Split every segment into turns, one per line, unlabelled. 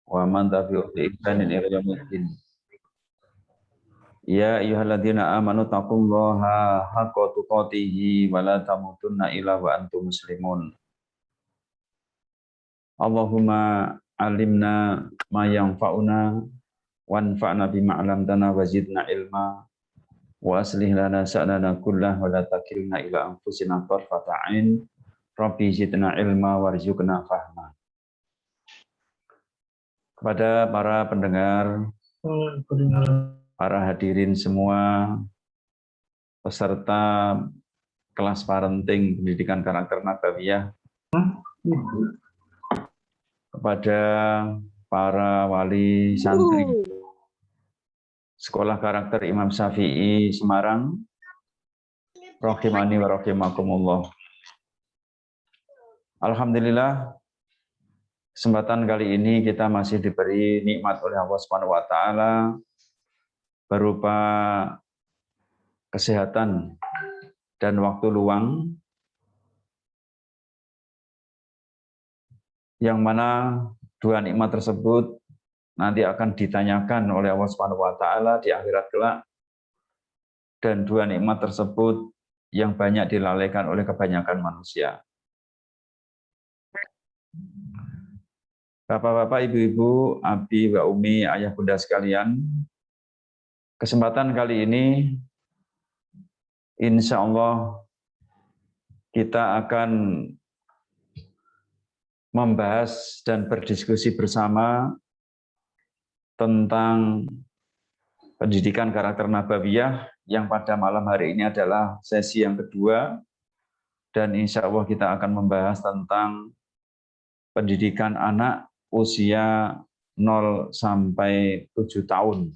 wa man tabi'uhum bi ihsanin ila yaumil. Ya ayyuhalladzina amanu taqullaha haqqa tuqatih wa la tamutunna illa wa antum muslimun. Allahumma alimna ma yanfa'una wanfa'na bima 'allamtana wa zidna ilma wa aslih lana sha'nana kullahu wa la takilna ila anfusina tarfata 'ain. Rabbi zidna ilma warzuqna fahma. Kepada para pendengar, para hadirin semua, peserta kelas parenting pendidikan karakter nabawiyah, kepada para wali santri Sekolah Karakter Imam Syafi'i Semarang, rahimani wa rahimakumullah. Alhamdulillah, kesempatan kali ini kita masih diberi nikmat oleh Allah Subhanahu wa taala berupa kesehatan dan waktu luang, yang mana dua nikmat tersebut nanti akan ditanyakan oleh Allah Subhanahu wa taala di akhirat kelak, dan dua nikmat tersebut yang banyak dilalaikan oleh kebanyakan manusia. Bapak-bapak, ibu-ibu, abi, wa umi, ayah bunda sekalian, kesempatan kali ini insya Allah kita akan membahas dan berdiskusi bersama tentang pendidikan karakter nabawiyah, yang pada malam hari ini adalah sesi yang kedua, dan insya Allah kita akan membahas tentang pendidikan anak usia 0 sampai 7 tahun.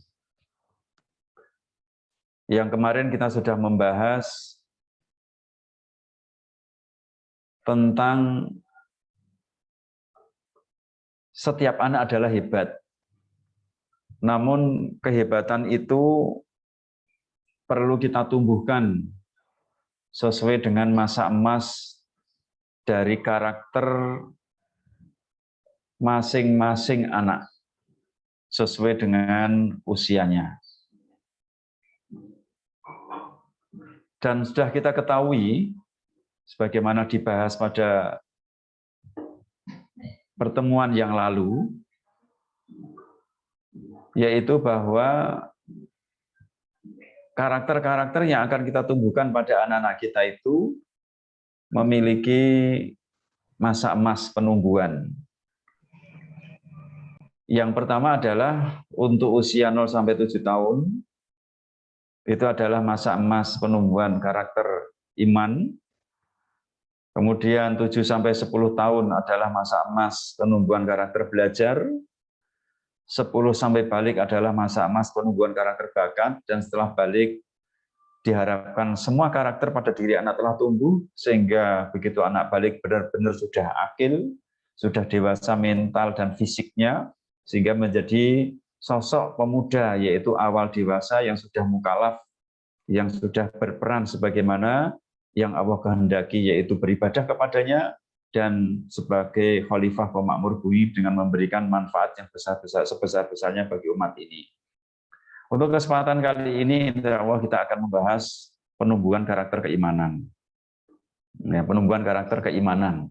Yang kemarin kita sudah membahas tentang setiap anak adalah hebat. Namun kehebatan itu perlu kita tumbuhkan sesuai dengan masa emas dari karakter masing-masing anak, sesuai dengan usianya. Dan sudah kita ketahui, sebagaimana dibahas pada pertemuan yang lalu, yaitu bahwa karakter-karakter yang akan kita tumbuhkan pada anak-anak kita itu memiliki masa emas penumbuhan. Yang pertama adalah untuk usia 0 sampai 7 tahun, itu adalah masa emas penumbuhan karakter iman. Kemudian 7 sampai 10 tahun adalah masa emas penumbuhan karakter belajar. 10 sampai balik adalah masa emas penumbuhan karakter bakat, dan setelah balik diharapkan semua karakter pada diri anak telah tumbuh, sehingga begitu anak balik benar-benar sudah akil, sudah dewasa mental dan fisiknya, sehingga menjadi sosok pemuda, yaitu awal dewasa yang sudah mukalaf, yang sudah berperan sebagaimana yang Allah kehendaki, yaitu beribadah kepadanya dan sebagai khalifah pemakmur bumi dengan memberikan manfaat yang besar-besar, sebesar-besarnya bagi umat ini. Untuk kesempatan kali ini, insya Allah kita akan membahas penumbuhan karakter keimanan. Ya, penumbuhan karakter keimanan.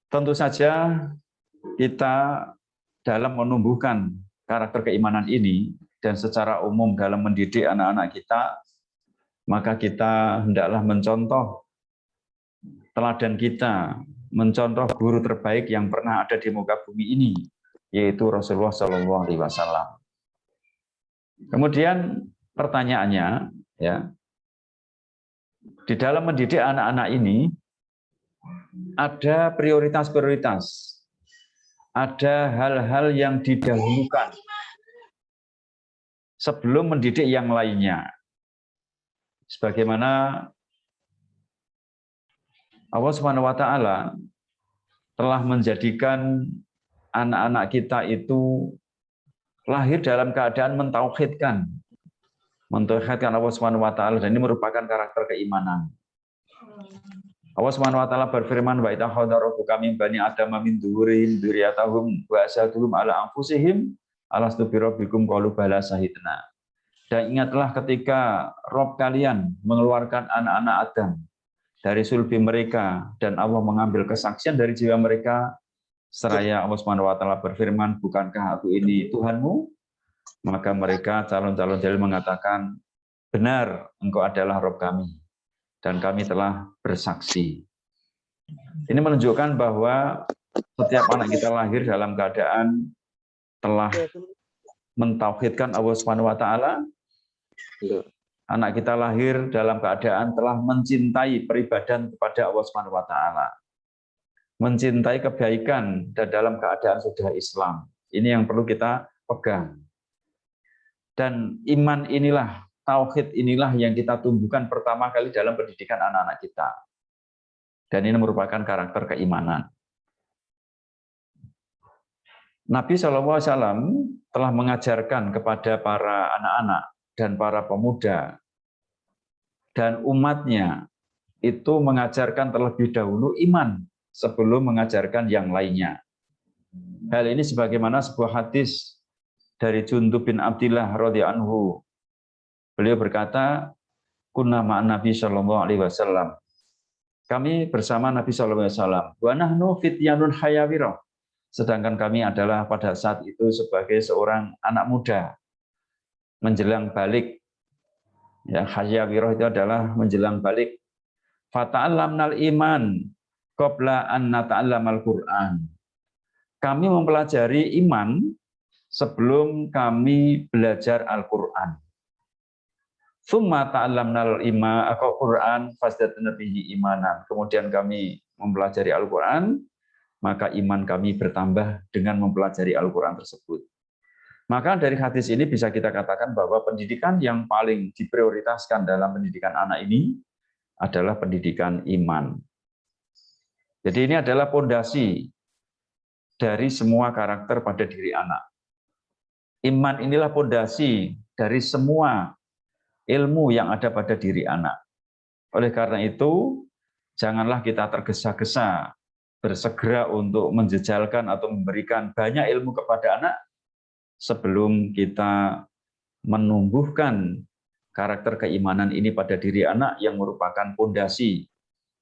Tentu saja kita dalam menumbuhkan karakter keimanan ini, dan secara umum dalam mendidik anak-anak kita, maka kita hendaklah mencontoh teladan kita, mencontoh guru terbaik yang pernah ada di muka bumi ini, yaitu Rasulullah SAW. Kemudian pertanyaannya, ya, di dalam mendidik anak-anak ini ada prioritas-prioritas, ada hal-hal yang didahulukan sebelum mendidik yang lainnya. Sebagaimana Allah Subhanahu wa taala telah menjadikan anak-anak kita itu lahir dalam keadaan mentauhidkan Allah Subhanahu wa taala, dan ini merupakan karakter keimanan. Allah Subhanahu wa taala berfirman, wa idza hadara rabbuka min bani adama min dzurihim dzurriyyatahum wa asyhadum ala anfusihim alastu bi rabbikum qalu bala syahidna. Dan ingatlah ketika Rob kalian mengeluarkan anak-anak Adam dari sulbi mereka dan Allah mengambil kesaksian dari jiwa mereka, seraya Allah Subhanahu wa taala berfirman, bukankah aku ini Tuhanmu? Maka mereka calon-calon dalil mengatakan, benar, engkau adalah Rob kami dan kami telah bersaksi. Ini menunjukkan bahwa setiap anak kita lahir dalam keadaan telah mentauhidkan Allah Subhanahu wa taala. Anak kita lahir dalam keadaan telah mencintai peribadan kepada Allah Subhanahu wa taala. Mencintai kebaikan dan dalam keadaan sudah Islam. Ini yang perlu kita pegang. Dan iman inilah, tauhid inilah yang kita tumbuhkan pertama kali dalam pendidikan anak-anak kita. Dan ini merupakan karakter keimanan. Nabi SAW telah mengajarkan kepada para anak-anak dan para pemuda dan umatnya itu mengajarkan terlebih dahulu iman sebelum mengajarkan yang lainnya. Hal ini sebagaimana sebuah hadis dari Jundub bin Abdillah radhiyallahu anhu. Beliau berkata, "Kunna ma'an Nabi sallallahu alaihi wasallam." Kami bersama Nabi sallallahu alaihi wasallam. Wa nahnu fityanun hayawirah. Sedangkan kami adalah pada saat itu sebagai seorang anak muda menjelang balik. Yang hayawirah itu adalah menjelang balik. Fata'allamnal iman qabla an nata'allamal Qur'an. Kami mempelajari iman sebelum kami belajar Al-Qur'an. Tsumma ta'allamnal Qur'an fasdatna bihi imanan. Kemudian kami mempelajari Al-Qur'an, maka iman kami bertambah dengan mempelajari Al-Qur'an tersebut. Maka dari hadis ini bisa kita katakan bahwa pendidikan yang paling diprioritaskan dalam pendidikan anak ini adalah pendidikan iman. Jadi ini adalah pondasi dari semua karakter pada diri anak. Iman inilah pondasi dari semua ilmu yang ada pada diri anak. Oleh karena itu, janganlah kita tergesa-gesa bersegera untuk menjejalkan atau memberikan banyak ilmu kepada anak sebelum kita menumbuhkan karakter keimanan ini pada diri anak yang merupakan pondasi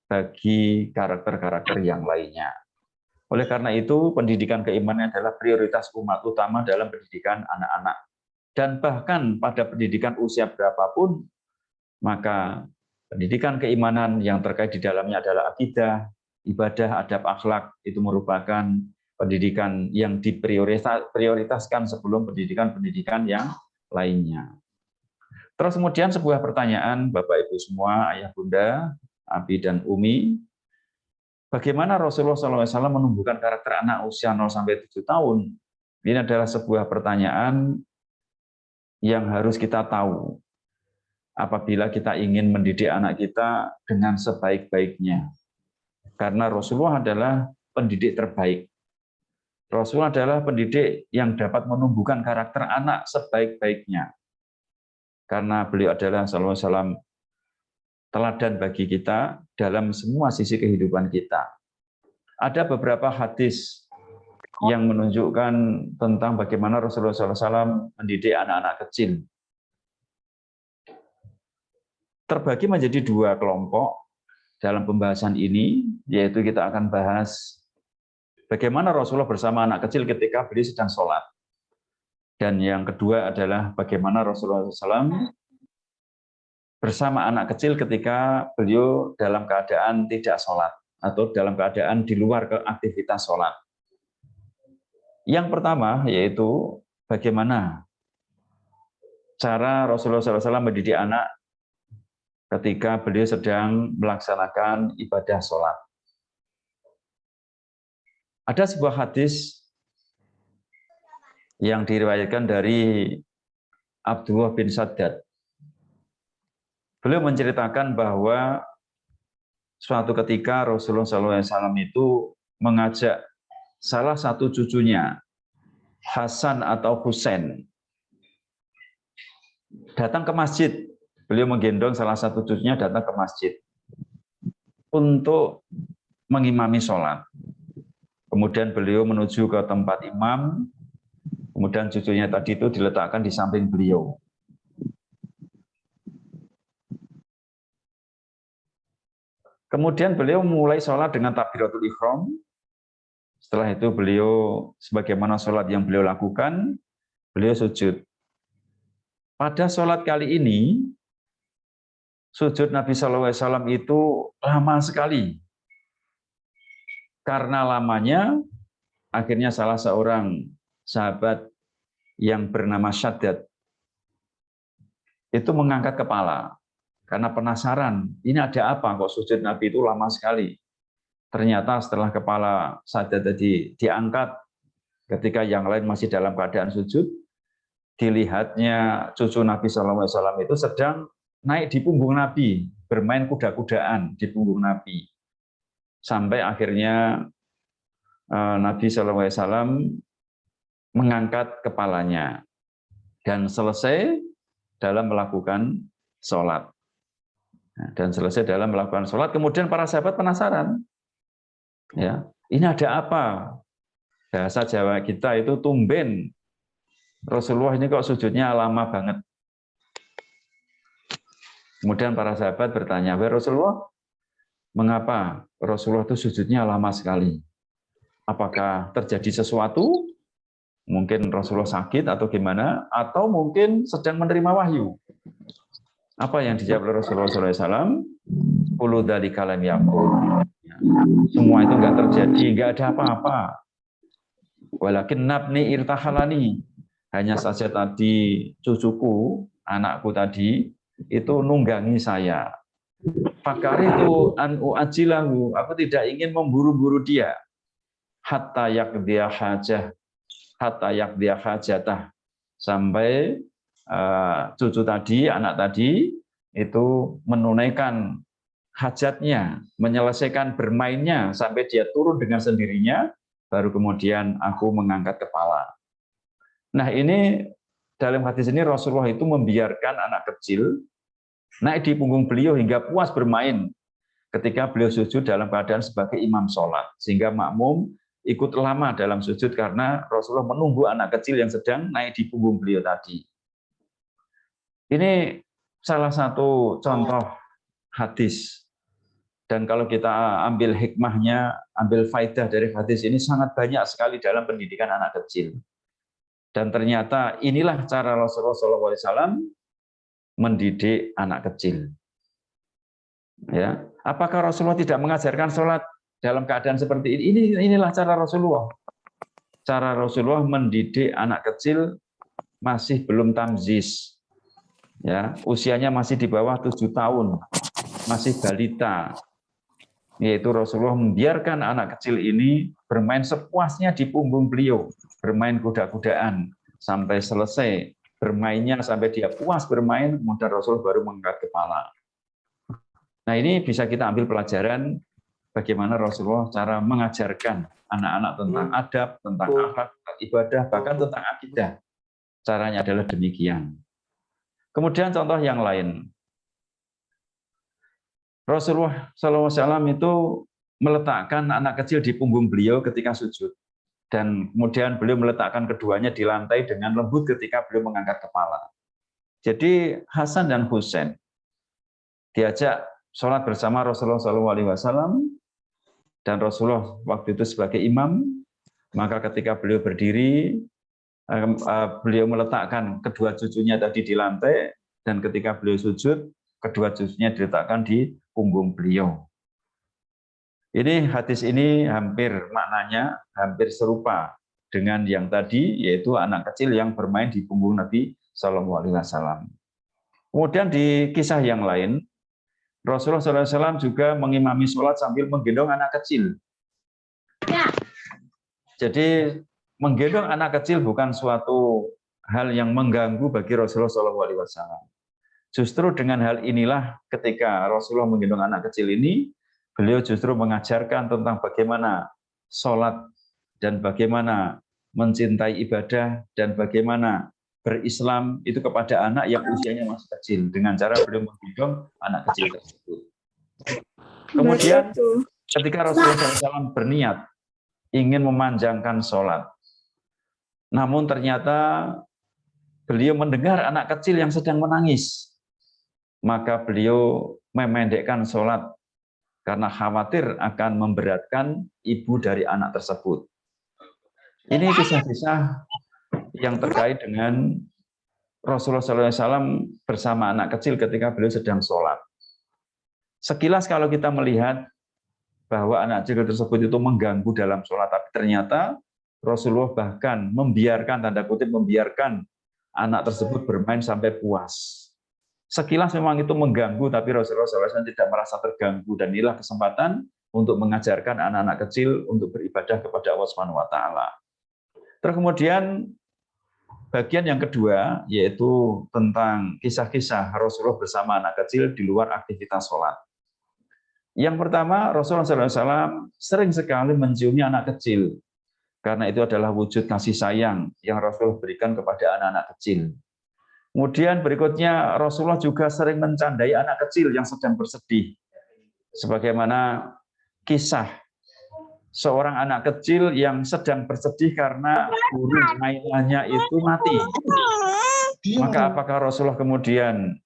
bagi karakter-karakter yang lainnya. Oleh karena itu, pendidikan keimanan adalah prioritas umat utama dalam pendidikan anak-anak. Dan bahkan pada pendidikan usia berapapun, maka pendidikan keimanan yang terkait di dalamnya adalah akidah, ibadah, adab, akhlak, itu merupakan pendidikan yang diprioritaskan sebelum pendidikan-pendidikan yang lainnya. Terus kemudian sebuah pertanyaan, Bapak Ibu semua, Ayah Bunda, Abi dan Umi, bagaimana Rasulullah SAW menumbuhkan karakter anak usia 0-7 tahun? Ini adalah sebuah pertanyaan yang harus kita tahu apabila kita ingin mendidik anak kita dengan sebaik-baiknya. Karena Rasulullah adalah pendidik terbaik. Rasulullah adalah pendidik yang dapat menumbuhkan karakter anak sebaik-baiknya. Karena beliau adalah sallallahu alaihi wasallam teladan bagi kita dalam semua sisi kehidupan kita. Ada beberapa hadis yang menunjukkan tentang bagaimana Rasulullah SAW mendidik anak-anak kecil. Terbagi menjadi dua kelompok dalam pembahasan ini, yaitu kita akan bahas bagaimana Rasulullah bersama anak kecil ketika beliau sedang sholat. Dan yang kedua adalah bagaimana Rasulullah SAW bersama anak kecil ketika beliau dalam keadaan tidak sholat atau dalam keadaan di luar aktivitas sholat. Yang pertama yaitu bagaimana cara Rasulullah SAW mendidik anak ketika beliau sedang melaksanakan ibadah sholat. Ada sebuah hadis yang diriwayatkan dari Abdullah bin Saddad. Beliau menceritakan bahwa suatu ketika Rasulullah SAW itu mengajak salah satu cucunya, Hasan atau Husain, datang ke masjid. Beliau menggendong salah satu cucunya datang ke masjid. untuk mengimami sholat. Kemudian beliau menuju ke tempat imam, kemudian cucunya tadi itu diletakkan di samping beliau. Kemudian beliau mulai sholat dengan takbiratul ihram. Setelah itu beliau, sebagaimana sholat yang beliau lakukan, beliau sujud. Pada sholat kali ini, sujud Nabi SAW itu lama sekali. Karena lamanya, akhirnya salah seorang sahabat yang bernama Syaddad itu mengangkat kepala. Karena penasaran, ini ada apa kok sujud Nabi itu lama sekali. Ternyata setelah kepala Syaddad tadi diangkat, ketika yang lain masih dalam keadaan sujud, dilihatnya cucu Nabi SAW itu sedang naik di punggung Nabi, bermain kuda-kudaan di punggung Nabi. Sampai akhirnya Nabi SAW mengangkat kepalanya dan selesai dalam melakukan sholat. Kemudian para sahabat penasaran, ya, ini ada apa? Bahasa Jawa kita itu tumben, Rasulullah ini kok sujudnya lama banget. Kemudian para sahabat bertanya, wahai Rasulullah, mengapa Rasulullah itu sujudnya lama sekali? Apakah terjadi sesuatu? Mungkin Rasulullah sakit atau gimana? Atau mungkin sedang menerima wahyu? Apa yang dijawab oleh Rasulullah SAW? Qulu dzalika lam yakun. Semua itu enggak terjadi, enggak ada apa-apa. Walakin nabni irtahalani. Hanya saja tadi cucuku, anakku tadi, itu nunggangi saya. Fakaritu an uajilahu. Aku tidak ingin memburu-buru dia. Hatta yaqdiya hajatah. Sampai cucu tadi, anak tadi, itu menunaikan hajatnya, menyelesaikan bermainnya, sampai dia turun dengan sendirinya, baru kemudian aku mengangkat kepala. Nah ini, dalam hadis ini Rasulullah itu membiarkan anak kecil naik di punggung beliau hingga puas bermain ketika beliau sujud dalam keadaan sebagai imam sholat. Sehingga makmum ikut lama dalam sujud karena Rasulullah menunggu anak kecil yang sedang naik di punggung beliau tadi. Ini salah satu contoh hadis. Dan kalau kita ambil hikmahnya, ambil faidah dari hadis ini sangat banyak sekali dalam pendidikan anak kecil. Dan ternyata inilah cara Rasulullah SAW mendidik anak kecil. Ya, apakah Rasulullah tidak mengajarkan sholat dalam keadaan seperti ini? Inilah cara Rasulullah. Cara Rasulullah mendidik anak kecil masih belum tamyiz. Ya, usianya masih di bawah 7 tahun, masih balita. Yaitu Rasulullah membiarkan anak kecil ini bermain sepuasnya di punggung beliau, bermain kuda-kudaan sampai selesai bermainnya, sampai dia puas bermain, kemudian Rasul baru mengangkat kepala. Nah ini bisa kita ambil pelajaran bagaimana Rasulullah cara mengajarkan anak-anak tentang adab, tentang akhlak, ibadah, bahkan tentang akidah. Caranya adalah demikian. Kemudian contoh yang lain, Rasulullah SAW itu meletakkan anak kecil di punggung beliau ketika sujud. Dan kemudian beliau meletakkan keduanya di lantai dengan lembut ketika beliau mengangkat kepala. Jadi Hasan dan Husain diajak sholat bersama Rasulullah SAW, dan Rasulullah waktu itu sebagai imam, maka ketika beliau berdiri, beliau meletakkan kedua cucunya tadi di lantai, dan ketika beliau sujud, kedua cucunya diletakkan di punggung beliau. Ini hadis ini hampir maknanya hampir serupa dengan yang tadi, yaitu anak kecil yang bermain di punggung Nabi SAW. Kemudian di kisah yang lain, Rasulullah SAW juga mengimami sholat sambil menggendong anak kecil. Jadi menggendong anak kecil bukan suatu hal yang mengganggu bagi Rasulullah SAW. Justru dengan hal inilah ketika Rasulullah menggendong anak kecil ini, beliau justru mengajarkan tentang bagaimana sholat dan bagaimana mencintai ibadah dan bagaimana berislam itu kepada anak yang usianya masih kecil dengan cara beliau menggendong anak kecil tersebut. Kemudian ketika Rasulullah SAW berniat ingin memanjangkan sholat, namun ternyata beliau mendengar anak kecil yang sedang menangis, maka beliau memendekkan sholat karena khawatir akan memberatkan ibu dari anak tersebut. Ini kisah-kisah yang terkait dengan Rasulullah SAW bersama anak kecil ketika beliau sedang sholat. Sekilas kalau kita melihat bahwa anak kecil tersebut itu mengganggu dalam sholat, tapi ternyata Rasulullah bahkan membiarkan, tanda kutip membiarkan anak tersebut bermain sampai puas. Sekilas memang itu mengganggu, tapi Rasulullah SAW tidak merasa terganggu, dan inilah kesempatan untuk mengajarkan anak-anak kecil untuk beribadah kepada Allah SWT. Terus kemudian bagian yang kedua yaitu tentang kisah-kisah Rasulullah bersama anak kecil di luar aktivitas sholat. Yang pertama, Rasulullah SAW sering sekali menciumi anak kecil, karena itu adalah wujud kasih sayang yang Rasulullah berikan kepada anak-anak kecil. Kemudian berikutnya, Rasulullah juga sering mencandai anak kecil yang sedang bersedih. Sebagaimana kisah seorang anak kecil yang sedang bersedih karena burung mainannya itu mati. Maka apakah Rasulullah kemudian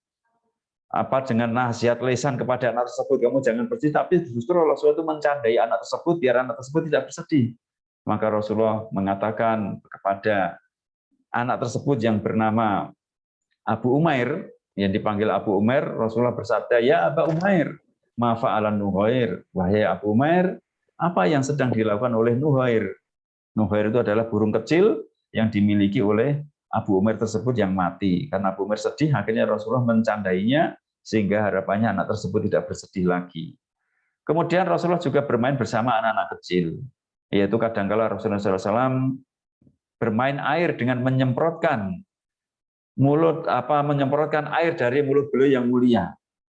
dengan nasihat lisan kepada anak tersebut, kamu jangan bersedih, tapi justru Rasulullah itu mencandai anak tersebut biar anak tersebut tidak bersedih. Maka Rasulullah mengatakan kepada anak tersebut yang bernama Abu Umair, yang dipanggil Abu Umair, Rasulullah bersabda, "Ya Abu Umair, ma fa'alan Nuhair." Wahai Abu Umair, apa yang sedang dilakukan oleh Nuhair? Nuhair itu adalah burung kecil yang dimiliki oleh Abu Umair tersebut yang mati. Karena Abu Umair sedih, akhirnya Rasulullah mencandainya sehingga harapannya anak tersebut tidak bersedih lagi. Kemudian Rasulullah juga bermain bersama anak-anak kecil, yaitu kadangkala Rasulullah SAW bermain air dengan menyemprotkan menyemprotkan air dari mulut beliau yang mulia,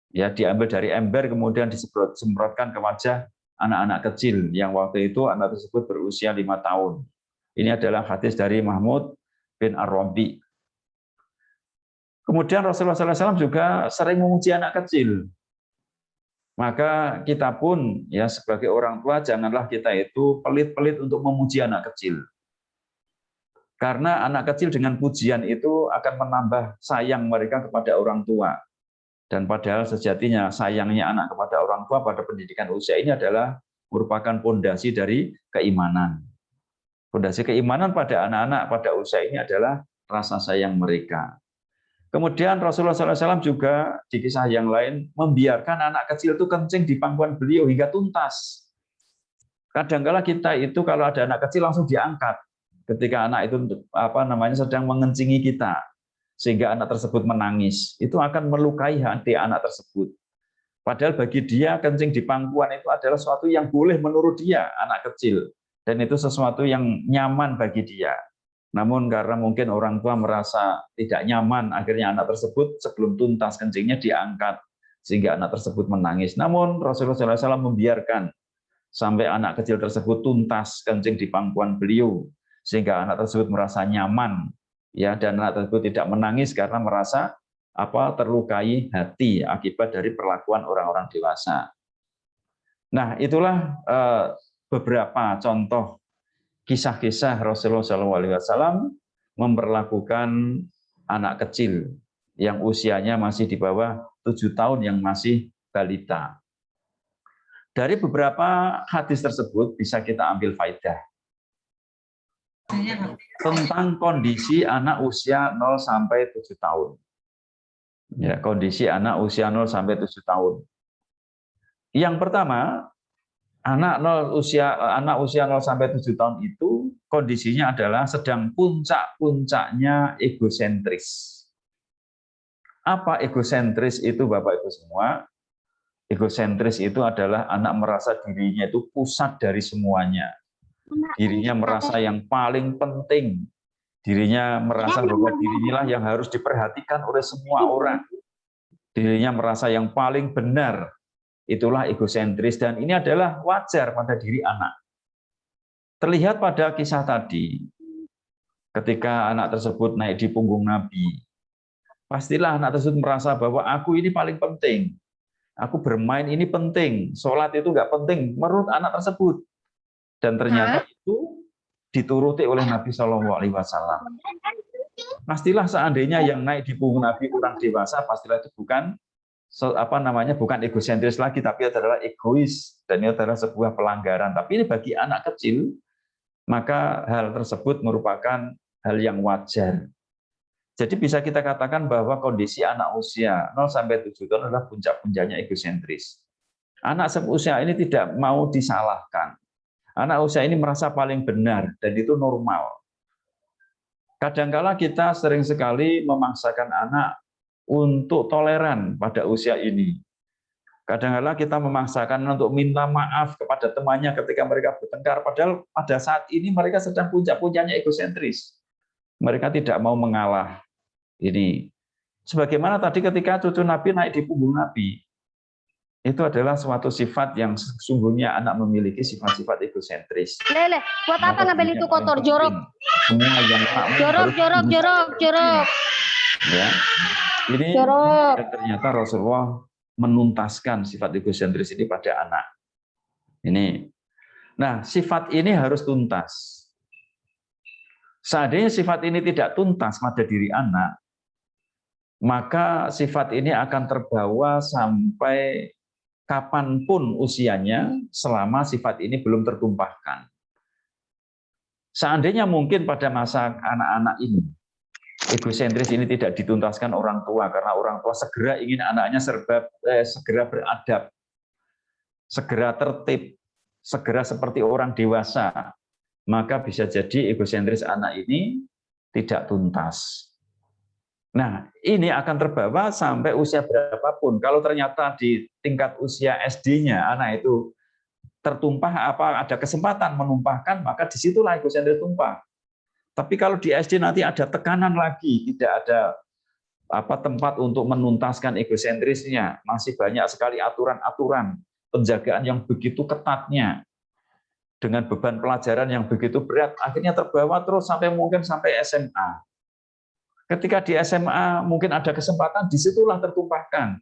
ya, diambil dari ember kemudian disemprotkan ke wajah anak-anak kecil yang waktu itu anak tersebut berusia 5 tahun. Ini adalah hadis dari Mahmud bin Ar-Rabi. Kemudian Rasulullah SAW juga sering memuji anak kecil. Maka kita pun ya sebagai orang tua janganlah kita itu pelit-pelit untuk memuji anak kecil. Karena anak kecil dengan pujian itu akan menambah sayang mereka kepada orang tua. Dan padahal sejatinya sayangnya anak kepada orang tua pada pendidikan usia ini adalah merupakan fondasi dari keimanan. Fondasi keimanan pada anak-anak pada usia ini adalah rasa sayang mereka. Kemudian Rasulullah SAW juga di kisah yang lain membiarkan anak kecil itu kencing di pangkuan beliau hingga tuntas. Kadang-kala kita itu kalau ada anak kecil langsung diangkat ketika anak itu sedang mengencingi kita, sehingga anak tersebut menangis, itu akan melukai hati anak tersebut. Padahal bagi dia kencing di pangkuan itu adalah sesuatu yang boleh menurut dia, anak kecil, dan itu sesuatu yang nyaman bagi dia. Namun karena mungkin orang tua merasa tidak nyaman, akhirnya anak tersebut sebelum tuntas kencingnya diangkat, sehingga anak tersebut menangis. Namun Rasulullah SAW membiarkan sampai anak kecil tersebut tuntas kencing di pangkuan beliau, sehingga anak tersebut merasa nyaman, ya, dan anak tersebut tidak menangis karena merasa terlukai hati akibat dari perlakuan orang-orang dewasa. Nah, itulah beberapa contoh kisah-kisah Rasulullah SAW memperlakukan anak kecil yang usianya masih di bawah 7 tahun yang masih balita. Dari beberapa hadis tersebut bisa kita ambil faedah tentang kondisi anak usia 0 sampai 7 tahun. Ya, kondisi anak usia 0 sampai 7 tahun. Yang pertama, anak usia 0 sampai 7 tahun itu kondisinya adalah sedang puncak-puncaknya egosentris. Apa egosentris itu, Bapak Ibu semua? Egosentris itu adalah anak merasa dirinya itu pusat dari semuanya. Dirinya merasa yang paling penting, dirinya merasa bahwa dirinya yang harus diperhatikan oleh semua orang, dirinya merasa yang paling benar. Itulah egosentris, dan ini adalah wajar pada diri anak. Terlihat pada kisah tadi, ketika anak tersebut naik di punggung Nabi, pastilah anak tersebut merasa bahwa aku ini paling penting, Aku bermain ini penting, sholat itu nggak penting menurut anak tersebut. Dan ternyata itu dituruti oleh Nabi Shallallahu Alaihi Wasallam. Pastilah seandainya yang naik di punggung Nabi orang dewasa, pastilah itu bukan bukan egosentris lagi, tapi adalah egois, dan ini adalah sebuah pelanggaran. Tapi ini bagi anak kecil, maka hal tersebut merupakan hal yang wajar. Jadi bisa kita katakan bahwa kondisi anak usia 0 sampai 7 tahun adalah puncak-puncaknya egosentris. Anak seusia ini tidak mau disalahkan. Anak usia ini merasa paling benar dan itu normal. Kadangkala kita sering sekali memaksakan anak untuk toleran pada usia ini. Kadang-kadang kita memaksakan untuk minta maaf kepada temannya ketika mereka bertengkar, padahal pada saat ini mereka sedang puncak-puncaknya egosentris. Mereka tidak mau mengalah. Ini sebagaimana tadi ketika cucu Nabi naik di punggung Nabi, itu adalah suatu sifat yang sesungguhnya anak memiliki sifat-sifat egosentris.
Lele, buat apa ngambil itu kotor, jorok?
Semua yang
jorok.
Ya, ini
jorok.
Dan ternyata Rasulullah menuntaskan sifat egosentris ini pada anak. Ini, nah sifat ini harus tuntas. Seandainya sifat ini tidak tuntas pada diri anak, maka sifat ini akan terbawa sampai kapanpun usianya selama sifat ini belum tertumpahkan. Seandainya mungkin pada masa anak-anak ini, egosentris ini tidak dituntaskan orang tua karena orang tua segera ingin anaknya segera beradab, segera tertib, segera seperti orang dewasa, maka bisa jadi egosentris anak ini tidak tuntas. Nah, ini akan terbawa sampai usia berapapun. Kalau ternyata di tingkat usia SD-nya anak itu tertumpah ada kesempatan menumpahkan, maka disitulah egosentris tumpah. Tapi kalau di SD nanti ada tekanan lagi, tidak ada tempat untuk menuntaskan egosentrisnya, masih banyak sekali aturan-aturan penjagaan yang begitu ketatnya, dengan beban pelajaran yang begitu berat, akhirnya terbawa terus mungkin sampai SMA. Ketika di SMA mungkin ada kesempatan, disitulah tertumpahkan.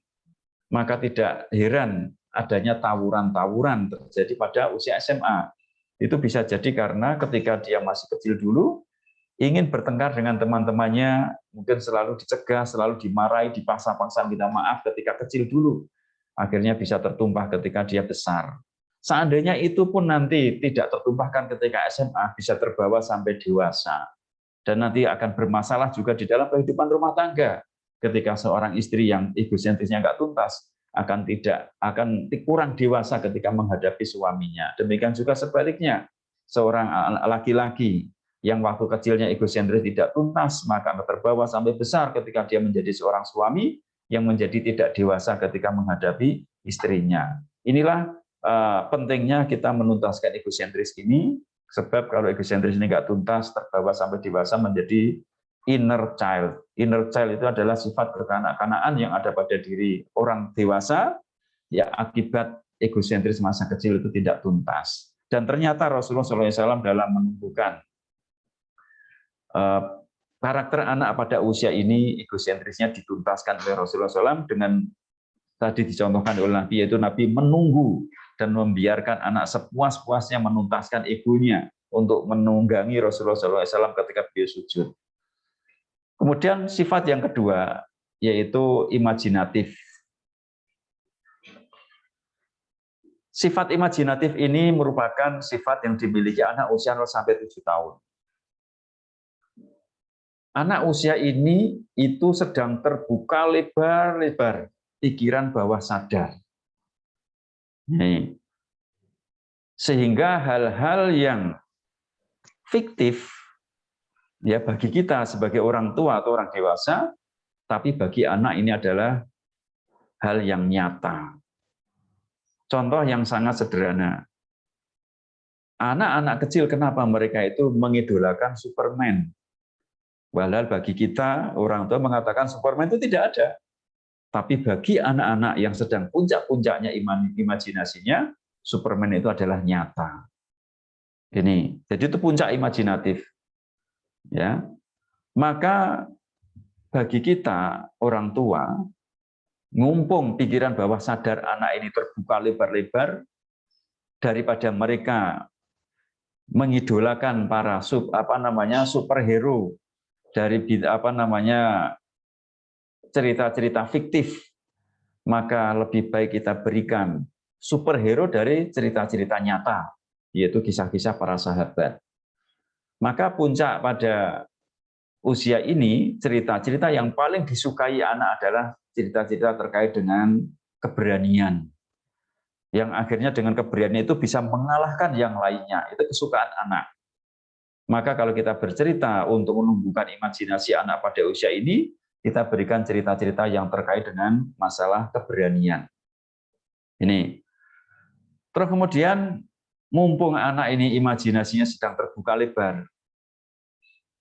Maka tidak heran adanya tawuran-tawuran terjadi pada usia SMA. Itu bisa jadi karena ketika dia masih kecil dulu, ingin bertengkar dengan teman-temannya, mungkin selalu dicegah, selalu dimarahi, dipaksa-paksa minta maaf ketika kecil dulu. Akhirnya bisa tertumpah ketika dia besar. Seandainya itu pun nanti tidak tertumpahkan ketika SMA, bisa terbawa sampai dewasa. Dan nanti akan bermasalah juga di dalam kehidupan rumah tangga. Ketika seorang istri yang egosentrisnya nggak tuntas, akan kurang dewasa ketika menghadapi suaminya. Demikian juga sebaliknya, seorang laki-laki yang waktu kecilnya egosentris tidak tuntas, maka akan terbawa sampai besar ketika dia menjadi seorang suami yang menjadi tidak dewasa ketika menghadapi istrinya. Inilah pentingnya kita menuntaskan egosentris ini. Sebab kalau egosentris ini nggak tuntas, terbawa sampai dewasa menjadi inner child. Inner child itu adalah sifat kekanak-kanakan yang ada pada diri orang dewasa, ya akibat egosentris masa kecil itu tidak tuntas. Dan ternyata Rasulullah SAW dalam menumbuhkan karakter anak pada usia ini, egosentrisnya dituntaskan oleh Rasulullah SAW dengan tadi dicontohkan oleh Nabi, yaitu Nabi menunggu dan membiarkan anak sepuas-puasnya menuntaskan egonya untuk menunggangi Rasulullah SAW ketika beliau sujud. Kemudian sifat yang kedua, yaitu imajinatif. Sifat imajinatif ini merupakan sifat yang dimiliki anak usia 0-7 tahun. Anak usia ini itu sedang terbuka lebar-lebar pikiran bawah sadar. Sehingga hal-hal yang fiktif ya bagi kita sebagai orang tua atau orang dewasa, tapi bagi anak ini adalah hal yang nyata. Contoh yang sangat sederhana. Anak-anak kecil kenapa mereka itu mengidolakan Superman? Padahal bagi kita orang tua mengatakan Superman itu tidak ada. Tapi bagi anak-anak yang sedang puncak-puncaknya imajinasinya, Superman itu adalah nyata. Ini, jadi itu puncak imajinatif. Ya, maka bagi kita orang tua, Mumpung pikiran bawah sadar anak ini terbuka lebar-lebar, daripada mereka mengidolakan para superhero dari cerita-cerita fiktif, maka lebih baik kita berikan superhero dari cerita-cerita nyata, yaitu kisah-kisah para sahabat. Maka puncak pada usia ini, cerita-cerita yang paling disukai anak adalah cerita-cerita terkait dengan keberanian. Yang akhirnya dengan keberanian itu bisa mengalahkan yang lainnya. Itu kesukaan anak. Maka kalau kita bercerita untuk menumbuhkan imajinasi anak pada usia ini, kita berikan cerita-cerita yang terkait dengan masalah keberanian. Ini. Terus kemudian, mumpung anak ini imajinasinya sedang terbuka lebar,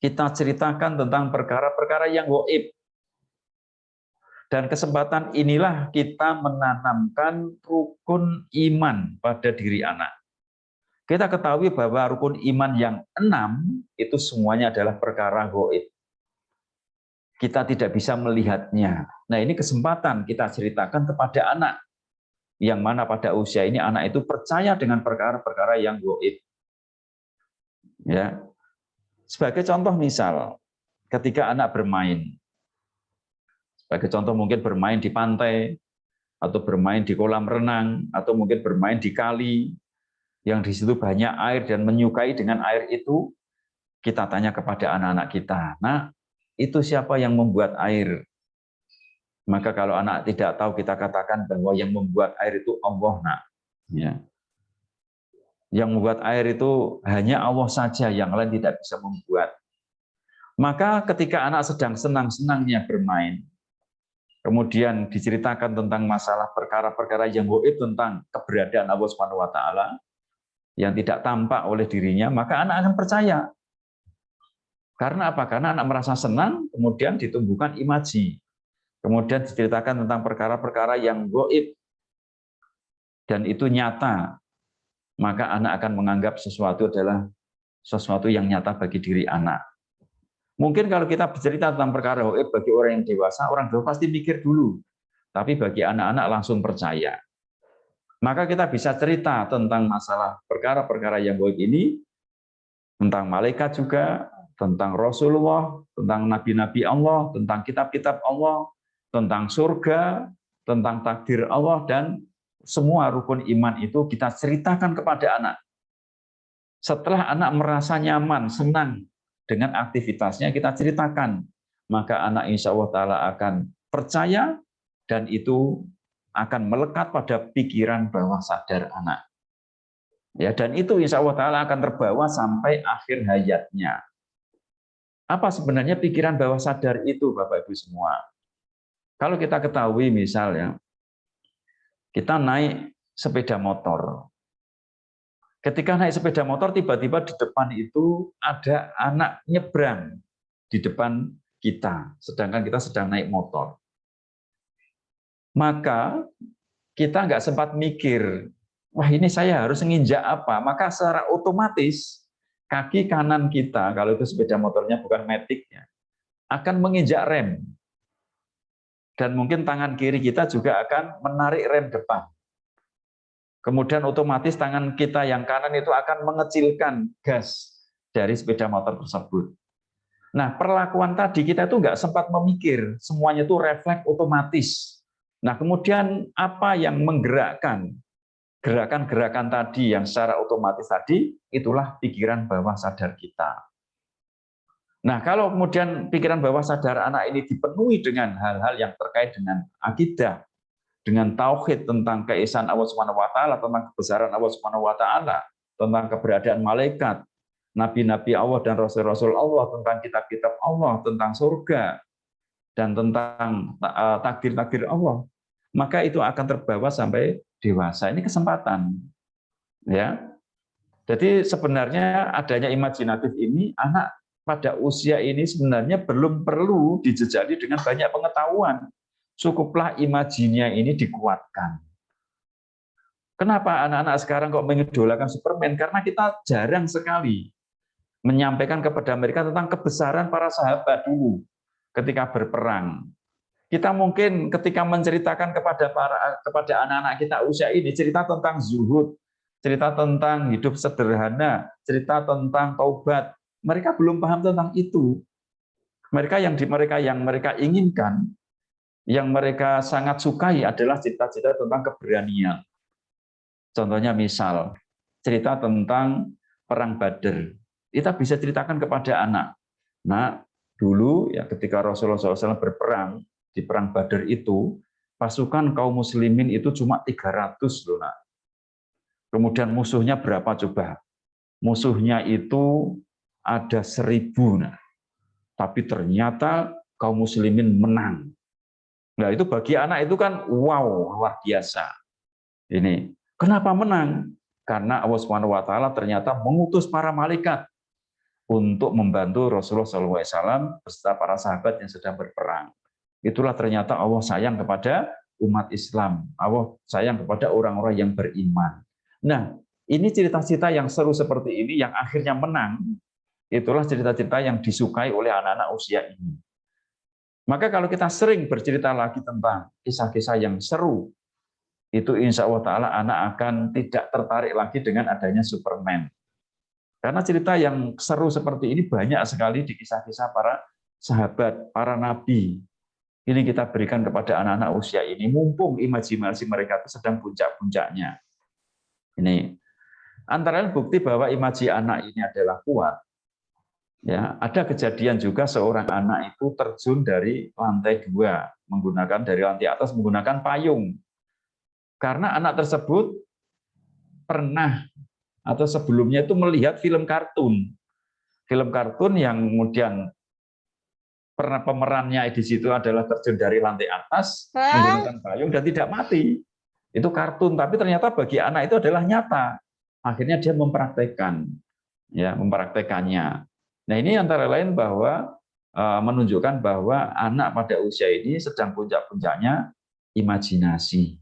kita ceritakan tentang perkara-perkara yang gaib. Dan kesempatan inilah kita menanamkan rukun iman pada diri anak. Kita ketahui bahwa rukun iman yang 6 itu semuanya adalah perkara gaib. Kita tidak bisa melihatnya. Nah, ini kesempatan kita ceritakan kepada anak. Yang mana pada usia ini anak itu percaya dengan perkara-perkara yang gaib. Ya. Sebagai contoh misal, ketika anak bermain, sebagai contoh mungkin bermain di pantai, atau bermain di kolam renang, atau mungkin bermain di kali, yang di situ banyak air dan menyukai dengan air itu, kita tanya kepada anak-anak kita, nah itu siapa yang membuat air? Maka kalau anak tidak tahu, kita katakan bahwa yang membuat air itu Allah, nak. Ya. Yang membuat air itu hanya Allah saja, yang lain tidak bisa membuat. Maka ketika anak sedang senang-senangnya bermain, kemudian diceritakan tentang masalah perkara-perkara yang gaib tentang keberadaan Allah Subhanahu wa taala yang tidak tampak oleh dirinya, maka anak akan percaya. Karena apa? Karena anak merasa senang, kemudian ditumbuhkan imaji. Kemudian diceritakan tentang perkara-perkara yang gaib dan itu nyata. Maka anak akan menganggap sesuatu adalah sesuatu yang nyata bagi diri anak. Mungkin kalau kita bercerita tentang perkara gaib bagi orang yang dewasa, orang dewasa pasti mikir dulu. Tapi bagi anak-anak langsung percaya. Maka kita bisa cerita tentang masalah perkara-perkara yang gaib ini, tentang malaikat juga, tentang Rasulullah, tentang nabi-nabi Allah, tentang kitab-kitab Allah, tentang surga, tentang takdir Allah, dan semua rukun iman itu kita ceritakan kepada anak. Setelah anak merasa nyaman, senang dengan aktivitasnya, kita ceritakan, maka anak insya Allah Ta'ala akan percaya, dan itu akan melekat pada pikiran bawah sadar anak. Ya, dan itu insya Allah Ta'ala akan terbawa sampai akhir hayatnya. Apa sebenarnya pikiran bawah sadar itu, Bapak Ibu semua? Kalau kita ketahui misalnya, kita naik sepeda motor. Ketika naik sepeda motor, tiba-tiba di depan itu ada anak nyebrang di depan kita, sedangkan kita sedang naik motor. Maka kita nggak sempat mikir, wah ini saya harus nginjak apa? Maka secara otomatis kaki kanan kita, kalau itu sepeda motornya bukan matic-nya, akan menginjak rem. Dan mungkin tangan kiri kita juga akan menarik rem depan. Kemudian otomatis tangan kita yang kanan itu akan mengecilkan gas dari sepeda motor tersebut. Nah, perlakuan tadi kita itu nggak sempat memikir, semuanya itu refleks otomatis. Nah, kemudian apa yang menggerakkan gerakan-gerakan tadi yang secara otomatis tadi, itulah pikiran bawah sadar kita. Nah, kalau kemudian pikiran bawah sadar anak ini dipenuhi dengan hal-hal yang terkait dengan akidah, dengan tauhid tentang keesaan Allah Subhanahu wa taala, tentang kebesaran Allah Subhanahu wa taala, tentang keberadaan malaikat, nabi-nabi Allah dan rasul-rasul Allah, tentang kitab-kitab Allah, tentang surga dan tentang takdir-takdir Allah, maka itu akan terbawa sampai dewasa. Ini kesempatan. Ya. Jadi sebenarnya adanya imajinatif ini, anak pada usia ini sebenarnya belum perlu dijejali dengan banyak pengetahuan. Cukuplah imajinya ini dikuatkan. Kenapa anak-anak sekarang kok mengidolakan Superman? Karena kita jarang sekali menyampaikan kepada mereka tentang kebesaran para sahabat dulu ketika berperang. Kita mungkin ketika menceritakan kepada anak-anak kita usia ini, cerita tentang zuhud, cerita tentang hidup sederhana, cerita tentang taubat, mereka belum paham tentang itu. Mereka yang mereka inginkan, yang mereka sangat sukai adalah cerita-cerita tentang keberanian. Contohnya misal cerita tentang perang Badar. Kita bisa ceritakan kepada anak. Nah, dulu ya ketika Rasulullah SAW berperang di perang Badar itu, pasukan kaum muslimin itu cuma 300 loh, Nak. Kemudian musuhnya berapa coba? Musuhnya itu ada 1000, Nak. Tapi ternyata kaum muslimin menang. Nah, itu bagi anak itu kan wow, luar biasa. Ini kenapa menang? Karena Allah Subhanahu wa taala ternyata mengutus para malaikat untuk membantu Rasulullah SAW beserta para sahabat yang sedang berperang. Itulah ternyata Allah sayang kepada umat Islam. Allah sayang kepada orang-orang yang beriman. Nah, ini cerita-cerita yang seru seperti ini yang akhirnya menang. Itulah cerita-cerita yang disukai oleh anak-anak usia ini. Maka kalau kita sering bercerita lagi tentang kisah-kisah yang seru, itu insya Allah Ta'ala anak akan tidak tertarik lagi dengan adanya Superman. Karena cerita yang seru seperti ini banyak sekali di kisah-kisah para sahabat, para nabi. Ini kita berikan kepada anak-anak usia ini, mumpung imajinasi mereka itu sedang puncak-puncaknya. Ini antara lain bukti bahwa imaji anak ini adalah kuat. Ya, ada kejadian juga seorang anak itu terjun dari lantai 2 menggunakan dari lantai atas menggunakan payung. Karena anak tersebut pernah atau sebelumnya itu melihat film kartun. Film kartun yang kemudian pernah pemerannya di situ adalah terjun dari lantai atas menggunakan payung dan tidak mati. Itu kartun, tapi ternyata bagi anak itu adalah nyata. Akhirnya dia mempraktekannya. Nah, ini antara lain bahwa menunjukkan bahwa anak pada usia ini sedang puncak-puncaknya imajinasi.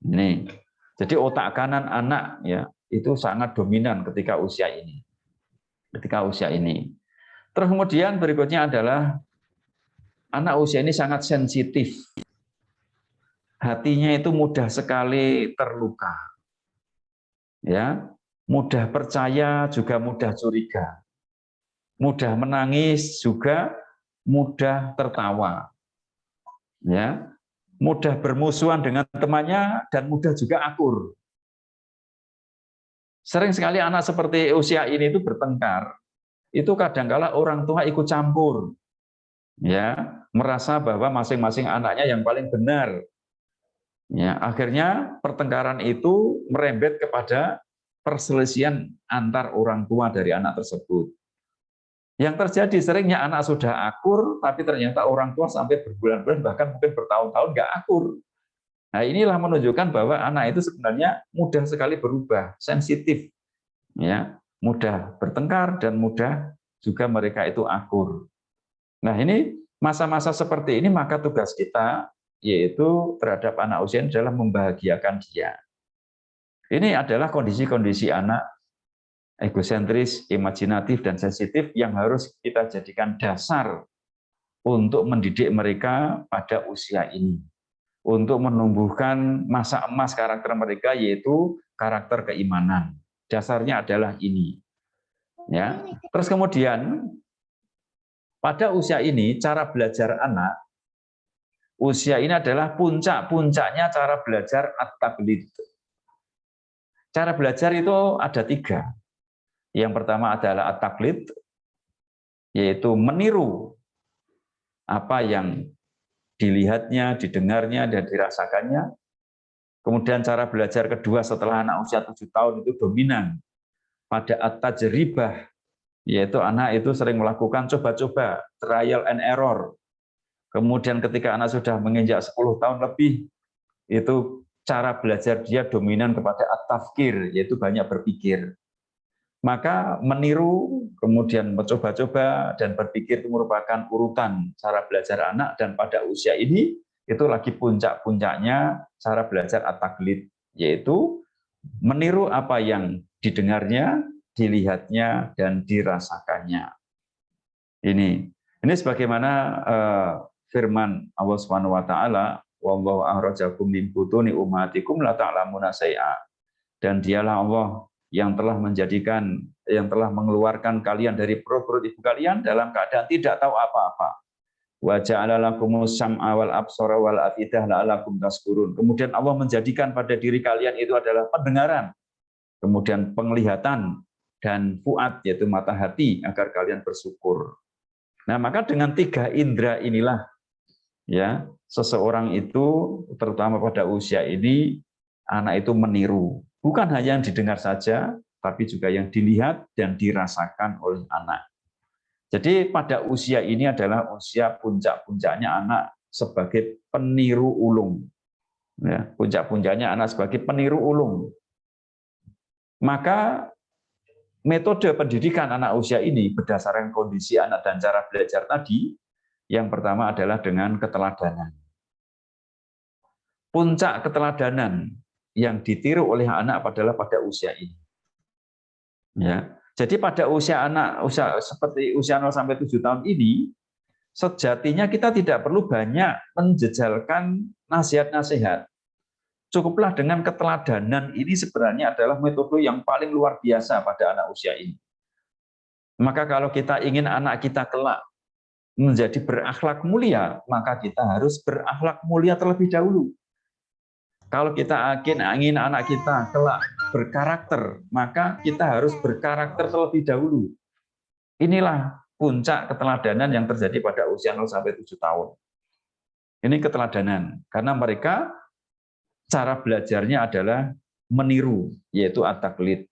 Ini. Jadi otak kanan anak ya itu sangat dominan ketika usia ini. Terus kemudian berikutnya adalah anak usia ini sangat sensitif. Hatinya itu mudah sekali terluka. Ya, mudah percaya juga mudah curiga. Mudah menangis juga mudah tertawa. Ya, mudah bermusuhan dengan temannya dan mudah juga akur. Sering sekali anak seperti usia ini itu bertengkar. Itu kadangkala orang tua ikut campur. Ya, merasa bahwa masing-masing anaknya yang paling benar. Ya, akhirnya pertengkaran itu merembet kepada perselisihan antar orang tua dari anak tersebut. Yang terjadi seringnya anak sudah akur, tapi ternyata orang tua sampai berbulan-bulan bahkan mungkin bertahun-tahun nggak akur. Nah, inilah menunjukkan bahwa anak itu sebenarnya mudah sekali berubah, sensitif, ya, mudah bertengkar dan mudah juga mereka itu akur. Nah, ini masa-masa seperti ini maka tugas kita yaitu terhadap anak usia adalah membahagiakan dia. Ini adalah kondisi-kondisi anak egosentris, imajinatif, dan sensitif yang harus kita jadikan dasar untuk mendidik mereka pada usia ini. Untuk menumbuhkan masa emas karakter mereka, yaitu karakter keimanan. Dasarnya adalah ini. Ya. Terus kemudian, pada usia ini, cara belajar anak, usia ini adalah puncak-puncaknya cara belajar at-taqlid. Cara belajar itu ada 3. Yang pertama adalah at-taqlid, yaitu meniru apa yang dilihatnya, didengarnya, dan dirasakannya. Kemudian cara belajar kedua setelah anak usia 7 tahun itu dominan pada at-tajribah, yaitu anak itu sering melakukan coba-coba, trial and error. Kemudian ketika anak sudah menginjak 10 tahun lebih, itu cara belajar dia dominan kepada at-tafkir, yaitu banyak berpikir. Maka meniru, kemudian mencoba-coba, dan berpikir itu merupakan urutan cara belajar anak, dan pada usia ini, itu lagi puncak-puncaknya cara belajar at-taqlid, yaitu meniru apa yang didengarnya, dilihatnya, dan dirasakannya. Ini sebagaimana firman Allah Subhanahu wa taala, wallahu akhrajakum min butuni ummatikum la ta'lamuna syai'a. Dan dialah Allah yang telah mengeluarkan kalian dari perut-perut ibu kalian dalam keadaan tidak tahu apa-apa. Wa ja'ala lakumus sam'a wal absara wal afidah la'allakum tashkurun. Kemudian Allah menjadikan pada diri kalian itu adalah pendengaran, kemudian penglihatan dan fuad, yaitu mata hati, agar kalian bersyukur. Nah, maka dengan 3 indera inilah ya seseorang itu, terutama pada usia ini, anak itu meniru. Bukan hanya yang didengar saja, tapi juga yang dilihat dan dirasakan oleh anak. Jadi pada usia ini adalah usia puncak-puncaknya anak sebagai peniru ulung. Ya, puncak-puncaknya anak sebagai peniru ulung. Maka metode pendidikan anak usia ini berdasarkan kondisi anak dan cara belajar tadi, yang pertama adalah dengan keteladanan. Puncak keteladanan yang ditiru oleh anak adalah pada usia ini. Ya. Jadi pada usia seperti usia 0 sampai 7 tahun ini, sejatinya kita tidak perlu banyak menjejalkan nasihat-nasihat. Cukuplah dengan keteladanan ini sebenarnya adalah metode yang paling luar biasa pada anak usia ini. Maka kalau kita ingin anak kita kelak menjadi berakhlak mulia, maka kita harus berakhlak mulia terlebih dahulu. Kalau kita ingin anak kita kelak berkarakter, maka kita harus berkarakter terlebih dahulu. Inilah puncak keteladanan yang terjadi pada usia 0 sampai 7 tahun. Ini keteladanan, karena mereka cara belajarnya adalah meniru, yaitu at-taqlid.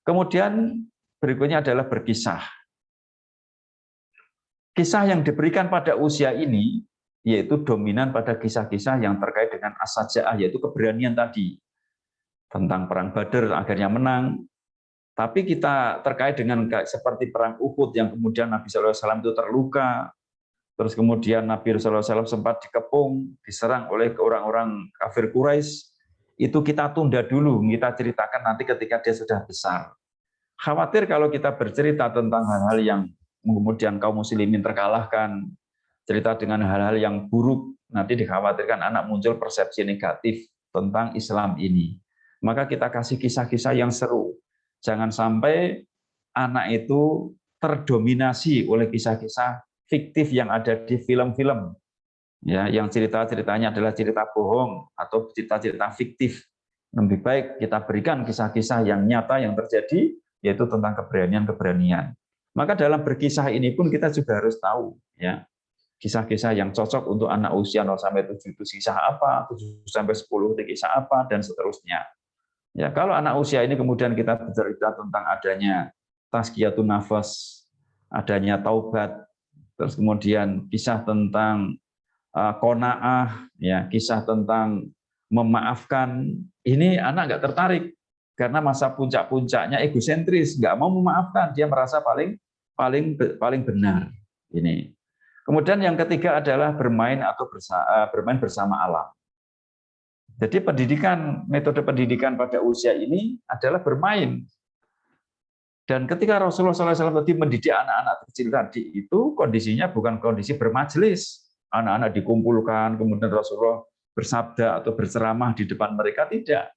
Kemudian berikutnya adalah berkisah. Kisah yang diberikan pada usia ini yaitu dominan pada kisah-kisah yang terkait dengan as-saja'ah, yaitu keberanian tadi. Tentang perang Badar akhirnya menang, tapi kita terkait dengan seperti perang Uhud yang kemudian Nabi SAW itu terluka, terus kemudian Nabi SAW sempat dikepung, diserang oleh orang-orang kafir Quraisy, itu kita tunda dulu, kita ceritakan nanti ketika dia sudah besar. Khawatir kalau kita bercerita tentang hal-hal yang kemudian kaum muslimin terkalahkan, cerita dengan hal-hal yang buruk, nanti dikhawatirkan anak muncul persepsi negatif tentang Islam ini. Maka kita kasih kisah-kisah yang seru. Jangan sampai anak itu terdominasi oleh kisah-kisah fiktif yang ada di film-film. Ya, yang cerita-ceritanya adalah cerita bohong atau cerita-cerita fiktif. Lebih baik kita berikan kisah-kisah yang nyata yang terjadi, yaitu tentang keberanian-keberanian. Maka dalam berkisah ini pun kita juga harus tahu, ya, kisah-kisah yang cocok untuk anak usia 0 sampai 7 itu kisah apa, 7 sampai 10 itu kisah apa, dan seterusnya. Ya, kalau anak usia ini kemudian kita bercerita tentang adanya tazkiyatun nafas, adanya taubat, terus kemudian kisah tentang qanaah, ya, kisah tentang memaafkan, ini anak nggak tertarik karena masa puncak-puncaknya egosentris, nggak mau memaafkan, dia merasa paling benar. Ini. Kemudian yang ketiga adalah bermain bermain bersama alam. Jadi metode pendidikan pada usia ini adalah bermain. Dan ketika Rasulullah SAW tadi mendidik anak-anak kecil tadi itu kondisinya bukan kondisi bermajelis, anak-anak dikumpulkan, kemudian Rasulullah bersabda atau berceramah di depan mereka, tidak.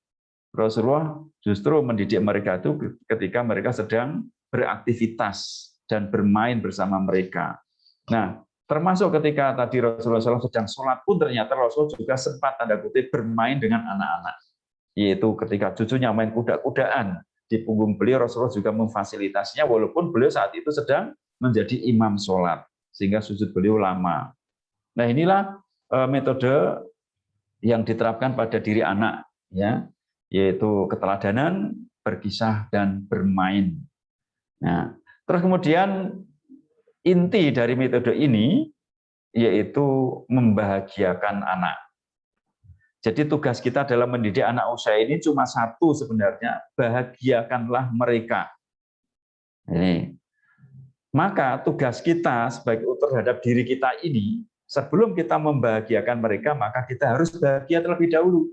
Rasulullah justru mendidik mereka itu ketika mereka sedang beraktivitas dan bermain bersama mereka. Nah, termasuk ketika tadi Rasulullah SAW sedang sholat pun ternyata Rasul juga sempat tanda kutip bermain dengan anak-anak. Yaitu ketika cucunya main kuda-kudaan di punggung beliau, Rasulullah juga memfasilitasinya walaupun beliau saat itu sedang menjadi imam sholat. Sehingga sujud beliau lama. Nah, inilah metode yang diterapkan pada diri anak, ya, yaitu keteladanan, berkisah, dan bermain. Nah, terus kemudian inti dari metode ini yaitu membahagiakan anak. Jadi tugas kita dalam mendidik anak usia ini cuma satu sebenarnya, bahagiakanlah mereka. Ini. Maka tugas kita sebagai terhadap diri kita ini, sebelum kita membahagiakan mereka, maka kita harus bahagia terlebih dahulu.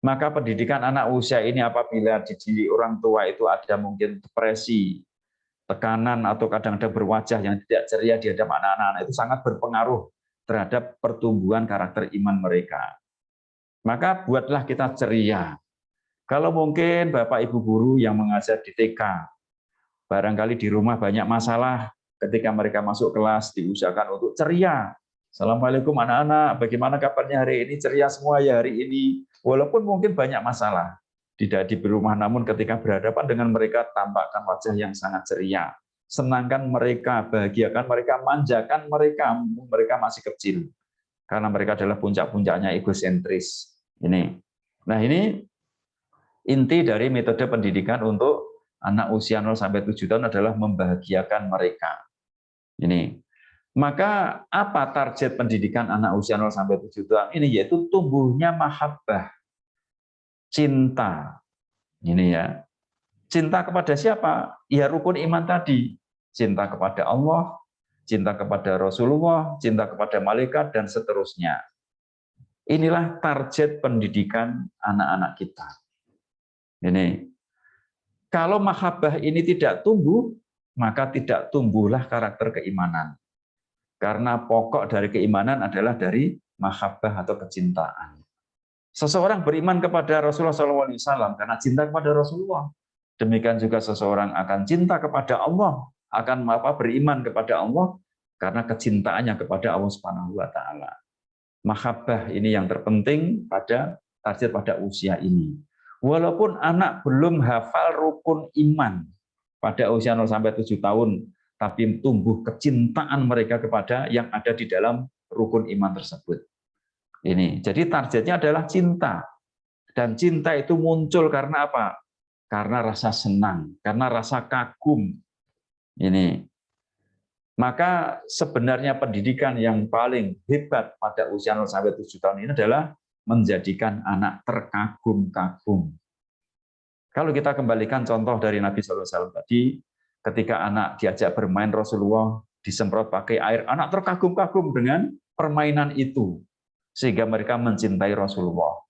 Maka pendidikan anak usia ini apabila di diri orang tua itu ada mungkin depresi, tekanan, atau kadang-kadang berwajah yang tidak ceria di hadapan anak-anak, itu sangat berpengaruh terhadap pertumbuhan karakter iman mereka. Maka buatlah kita ceria. Kalau mungkin Bapak Ibu guru yang mengajar di TK, barangkali di rumah banyak masalah, ketika mereka masuk kelas diusahakan untuk ceria. Assalamualaikum anak-anak, bagaimana kabarnya hari ini? Ceria semua ya hari ini. Walaupun mungkin banyak masalah, tidak di rumah, namun ketika berhadapan dengan mereka, tampakkan wajah yang sangat ceria. Senangkan mereka, bahagiakan mereka, manjakan mereka, mereka masih kecil. Karena mereka adalah puncak-puncaknya egosentris. Nah ini inti dari metode pendidikan untuk anak usia 0-7 tahun adalah membahagiakan mereka. Maka apa target pendidikan anak usia 0-7 tahun ini? Yaitu tumbuhnya mahabbah, cinta. Cinta kepada siapa? Ya rukun iman tadi. Cinta kepada Allah, cinta kepada Rasulullah, cinta kepada malaikat, dan seterusnya. Inilah target pendidikan anak-anak kita. Kalau mahabbah ini tidak tumbuh, maka tidak tumbuhlah karakter keimanan. Karena pokok dari keimanan adalah dari mahabbah atau kecintaan. Seseorang beriman kepada Rasulullah SAW karena cinta kepada Rasulullah. Demikian juga seseorang akan cinta kepada Allah, akan beriman kepada Allah karena kecintaannya kepada Allah Subhanahu wa taala. Mahabbah ini yang terpenting pada target pada usia ini. Walaupun anak belum hafal rukun iman pada usia 0-7 tahun, tapi tumbuh kecintaan mereka kepada yang ada di dalam rukun iman tersebut. Jadi targetnya adalah cinta. Dan cinta itu muncul karena apa? Karena rasa senang, karena rasa kagum. Maka sebenarnya pendidikan yang paling hebat pada usia 0-7 tahun ini adalah menjadikan anak terkagum-kagum. Kalau kita kembalikan contoh dari Nabi SAW tadi, ketika anak diajak bermain Rasulullah disemprot pakai air, anak terkagum-kagum dengan permainan itu, sehingga mereka mencintai Rasulullah.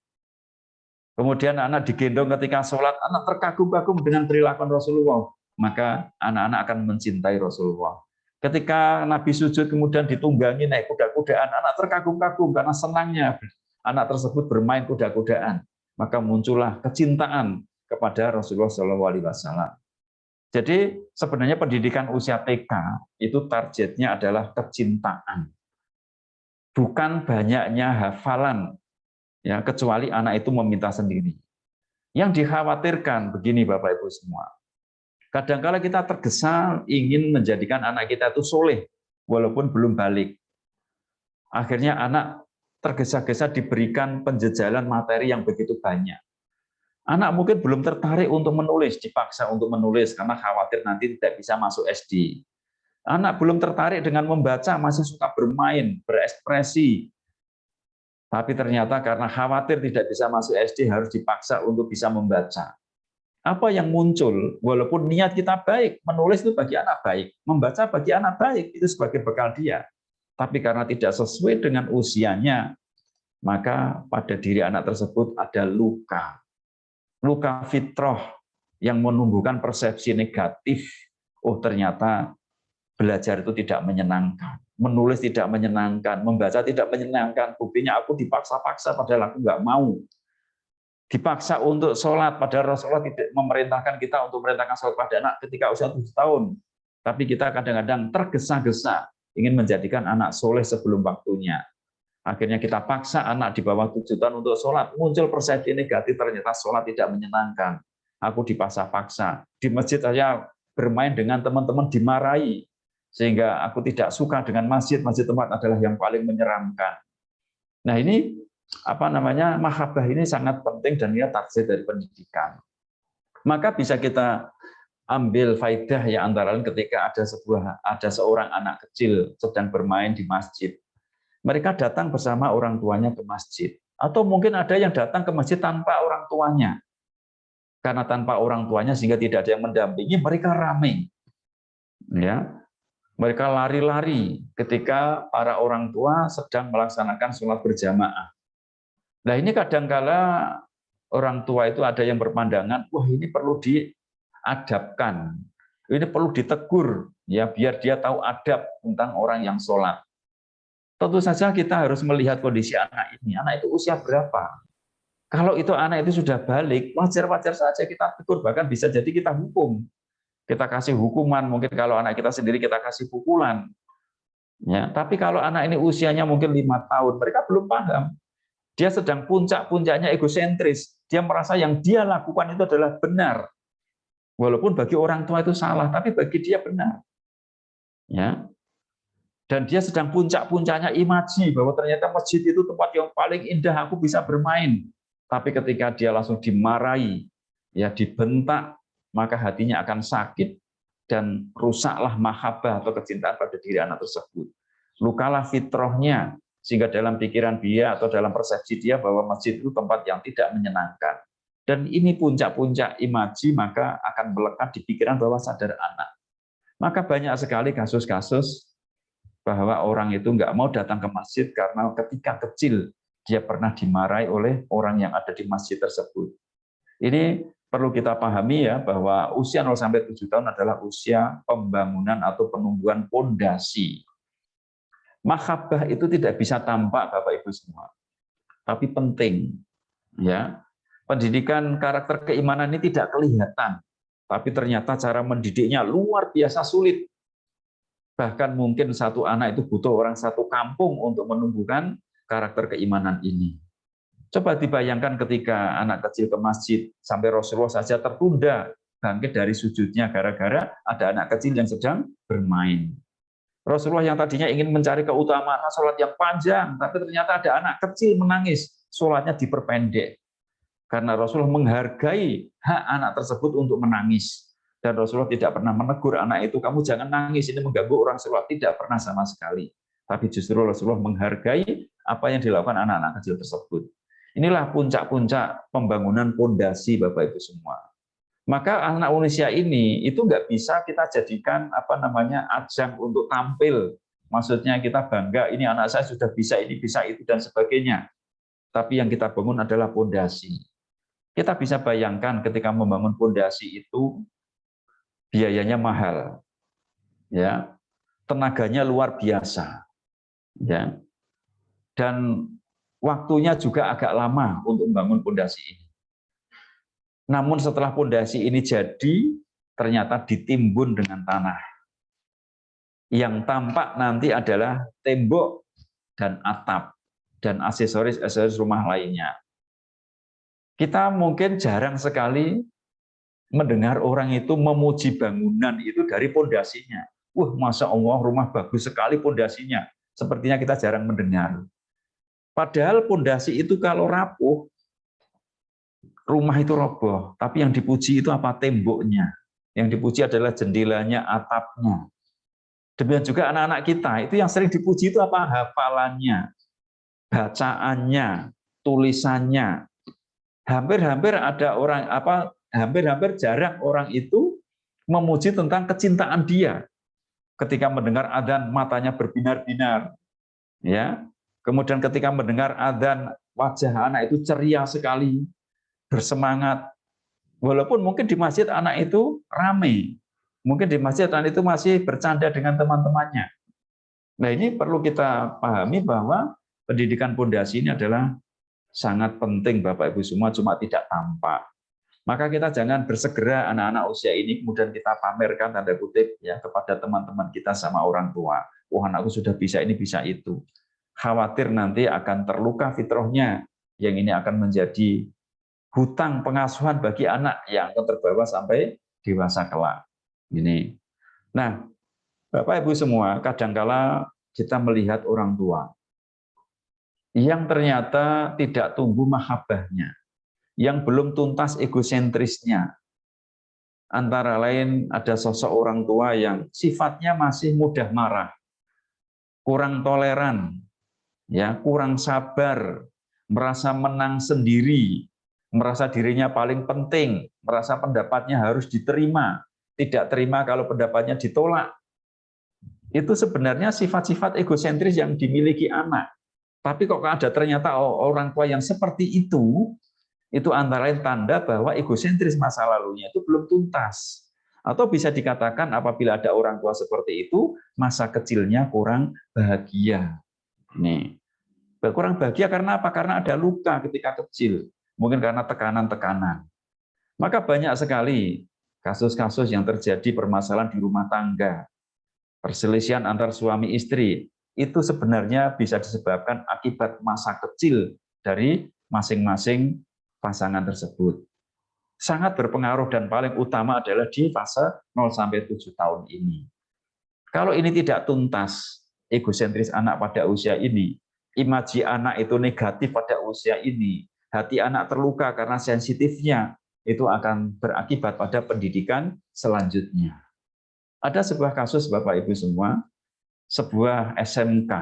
Kemudian anak digendong ketika sholat, anak terkagum-kagum dengan perilaku Rasulullah, maka anak-anak akan mencintai Rasulullah. Ketika Nabi sujud kemudian ditunggangi naik kuda-kudaan, anak terkagum-kagum karena senangnya anak tersebut bermain kuda-kudaan, maka muncullah kecintaan kepada Rasulullah SAW. Jadi sebenarnya pendidikan usia TK itu targetnya adalah kecintaan, bukan banyaknya hafalan. Ya, kecuali anak itu meminta sendiri. Yang dikhawatirkan begini Bapak Ibu semua. Kadang-kala kita tergesa ingin menjadikan anak kita itu soleh walaupun belum balik. Akhirnya anak tergesa-gesa diberikan penjejalan materi yang begitu banyak. Anak mungkin belum tertarik untuk menulis, dipaksa untuk menulis karena khawatir nanti tidak bisa masuk SD. Anak belum tertarik dengan membaca, masih suka bermain, berekspresi. Tapi ternyata karena khawatir tidak bisa masuk SD harus dipaksa untuk bisa membaca. Apa yang muncul? Walaupun niat kita baik, menulis itu bagi anak baik, membaca bagi anak baik, itu sebagai bekal dia. Tapi karena tidak sesuai dengan usianya, maka pada diri anak tersebut ada luka. Luka fitrah yang menumbuhkan persepsi negatif. Oh ternyata belajar itu tidak menyenangkan. Menulis tidak menyenangkan, membaca tidak menyenangkan, buktinya aku dipaksa-paksa padahal aku nggak mau. Dipaksa untuk sholat, padahal Rasulullah tidak memerintahkan kita untuk merintahkan sholat pada anak ketika usia 7 tahun. Tapi kita kadang-kadang tergesa-gesa ingin menjadikan anak soleh sebelum waktunya. Akhirnya kita paksa anak di bawah 7 tahun untuk sholat, muncul persepsi negatif, ternyata sholat tidak menyenangkan. Aku dipaksa-paksa. Di masjid saya bermain dengan teman-teman dimarahi. Sehingga aku tidak suka dengan masjid tempat adalah yang paling menyeramkan. Nah ini mahabbah ini sangat penting dan ini target dari pendidikan. Maka bisa kita ambil faidah ya antara lain ketika ada seorang anak kecil sedang bermain di masjid. Mereka datang bersama orang tuanya ke masjid. Atau mungkin ada yang datang ke masjid tanpa orang tuanya. Karena tanpa orang tuanya sehingga tidak ada yang mendampingi, mereka ramai. Ya. Mereka lari-lari ketika para orang tua sedang melaksanakan sholat berjamaah. Nah ini kadangkala orang tua itu ada yang berpandangan, wah ini perlu diadabkan, ini perlu ditegur, ya biar dia tahu adab tentang orang yang sholat. tentu saja kita harus melihat kondisi anak ini. Anak itu usia berapa? Kalau itu anak itu sudah balik, wajar-wajar saja kita tegur, bahkan bisa jadi kita hukum. Kita kasih hukuman, mungkin kalau anak kita sendiri kita kasih pukulan. Ya, tapi kalau anak ini usianya mungkin 5 tahun, mereka belum paham. Dia sedang puncak-puncaknya egosentris. Dia merasa yang dia lakukan itu adalah benar. Walaupun bagi orang tua itu salah, tapi bagi dia benar. Ya. Dan dia sedang puncak-puncaknya imaji bahwa ternyata masjid itu tempat yang paling indah, aku bisa bermain. Tapi ketika dia langsung dimarahi, ya dibentak, maka hatinya akan sakit dan rusaklah mahabbah atau kecintaan pada diri anak tersebut. Lukalah fitrahnya, sehingga dalam pikiran dia atau dalam persepsi dia bahwa masjid itu tempat yang tidak menyenangkan. Dan ini puncak-puncak imaji, maka akan melekat di pikiran bawah sadar anak. Maka banyak sekali kasus-kasus bahwa orang itu nggak mau datang ke masjid karena ketika kecil dia pernah dimarahi oleh orang yang ada di masjid tersebut. Ini perlu kita pahami ya, bahwa usia 0-7 tahun adalah usia pembangunan atau penumbuhan pondasi. Mahabbah itu tidak bisa tampak Bapak Ibu semua, tapi penting. Ya, pendidikan karakter keimanan ini tidak kelihatan, tapi ternyata cara mendidiknya luar biasa sulit. Bahkan mungkin satu anak itu butuh orang satu kampung untuk menumbuhkan karakter keimanan ini. Coba dibayangkan ketika anak kecil ke masjid, sampai Rasulullah saja tertunda bangkit dari sujudnya gara-gara ada anak kecil yang sedang bermain. Rasulullah yang tadinya ingin mencari keutamaan sholat yang panjang, tapi ternyata ada anak kecil menangis, sholatnya diperpendek. Karena Rasulullah menghargai hak anak tersebut untuk menangis. Dan Rasulullah tidak pernah menegur anak itu, kamu jangan nangis, ini mengganggu orang sholat. Tidak pernah sama sekali. Tapi justru Rasulullah menghargai apa yang dilakukan anak-anak kecil tersebut. Inilah puncak-puncak pembangunan pondasi Bapak Ibu semua. Maka anak usia ini itu nggak bisa kita jadikan ajang untuk tampil. Maksudnya kita bangga, ini anak saya sudah bisa ini, bisa itu, dan sebagainya. Tapi yang kita bangun adalah pondasi. Kita bisa bayangkan ketika membangun pondasi itu biayanya mahal, ya, tenaganya luar biasa, ya, dan waktunya juga agak lama untuk membangun pondasi ini. Namun setelah pondasi ini jadi, ternyata ditimbun dengan tanah. Yang tampak nanti adalah tembok dan atap dan aksesoris rumah lainnya. Kita mungkin jarang sekali mendengar orang itu memuji bangunan itu dari pondasinya. Wah, Masya Allah, rumah bagus sekali pondasinya. Sepertinya kita jarang mendengar. Padahal pondasi itu kalau rapuh, rumah itu roboh. Tapi yang dipuji itu apa? Temboknya. Yang dipuji adalah jendelanya, atapnya. Demikian juga anak-anak kita, itu yang sering dipuji itu apa? Hafalannya, bacaannya, tulisannya. Hampir-hampir ada orang hampir-hampir jarang orang itu memuji tentang kecintaan dia. Ketika mendengar adzan matanya berbinar-binar. Ya. Kemudian ketika mendengar adzan wajah anak itu ceria sekali, bersemangat. Walaupun mungkin di masjid anak itu ramai. Mungkin di masjid anak itu masih bercanda dengan teman-temannya. Nah, ini perlu kita pahami bahwa pendidikan pondasi ini adalah sangat penting Bapak Ibu semua, cuma tidak tampak. Maka kita jangan bersegera anak-anak usia ini kemudian kita pamerkan tanda kutip ya kepada teman-teman kita sama orang tua. Oh, anakku sudah bisa ini, bisa itu. Khawatir nanti akan terluka fitrahnya, yang ini akan menjadi hutang pengasuhan bagi anak yang akan terbawa sampai dewasa kelak. Ini. Nah, Bapak Ibu semua, kadangkala kita melihat orang tua yang ternyata tidak tumbuh mahabbahnya, yang belum tuntas egosentrisnya. Antara lain ada sosok orang tua yang sifatnya masih mudah marah, kurang toleran, ya, kurang sabar, merasa menang sendiri, merasa dirinya paling penting, merasa pendapatnya harus diterima, tidak terima kalau pendapatnya ditolak. Itu sebenarnya sifat-sifat egosentris yang dimiliki anak. Tapi kok ada ternyata orang tua yang seperti itu antara lain tanda bahwa egosentris masa lalunya itu belum tuntas. Atau bisa dikatakan apabila ada orang tua seperti itu, masa kecilnya kurang bahagia. Ini kurang bahagia karena apa? Karena ada luka ketika kecil, mungkin karena tekanan-tekanan. Maka banyak sekali kasus-kasus yang terjadi permasalahan di rumah tangga, perselisihan antar suami istri, itu sebenarnya bisa disebabkan akibat masa kecil dari masing-masing pasangan tersebut. Sangat berpengaruh dan paling utama adalah di fase 0-7 tahun ini. Kalau ini tidak tuntas, egosentris anak pada usia ini, imaji anak itu negatif pada usia ini, hati anak terluka karena sensitifnya, itu akan berakibat pada pendidikan selanjutnya. Ada sebuah kasus Bapak Ibu semua, sebuah SMK.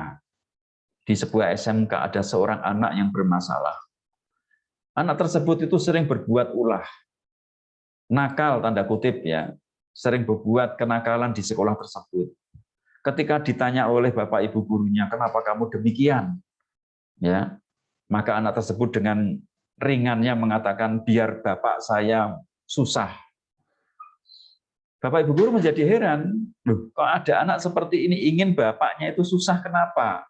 Di sebuah SMK ada seorang anak yang bermasalah. Anak tersebut itu sering berbuat ulah. Nakal tanda kutip ya, sering berbuat kenakalan di sekolah tersebut. Ketika ditanya oleh Bapak Ibu gurunya, "Kenapa kamu demikian?" Ya, maka anak tersebut dengan ringannya mengatakan, "Biar bapak saya susah." Bapak Ibu guru menjadi heran, "Loh, kok ada anak seperti ini ingin bapaknya itu susah, kenapa?"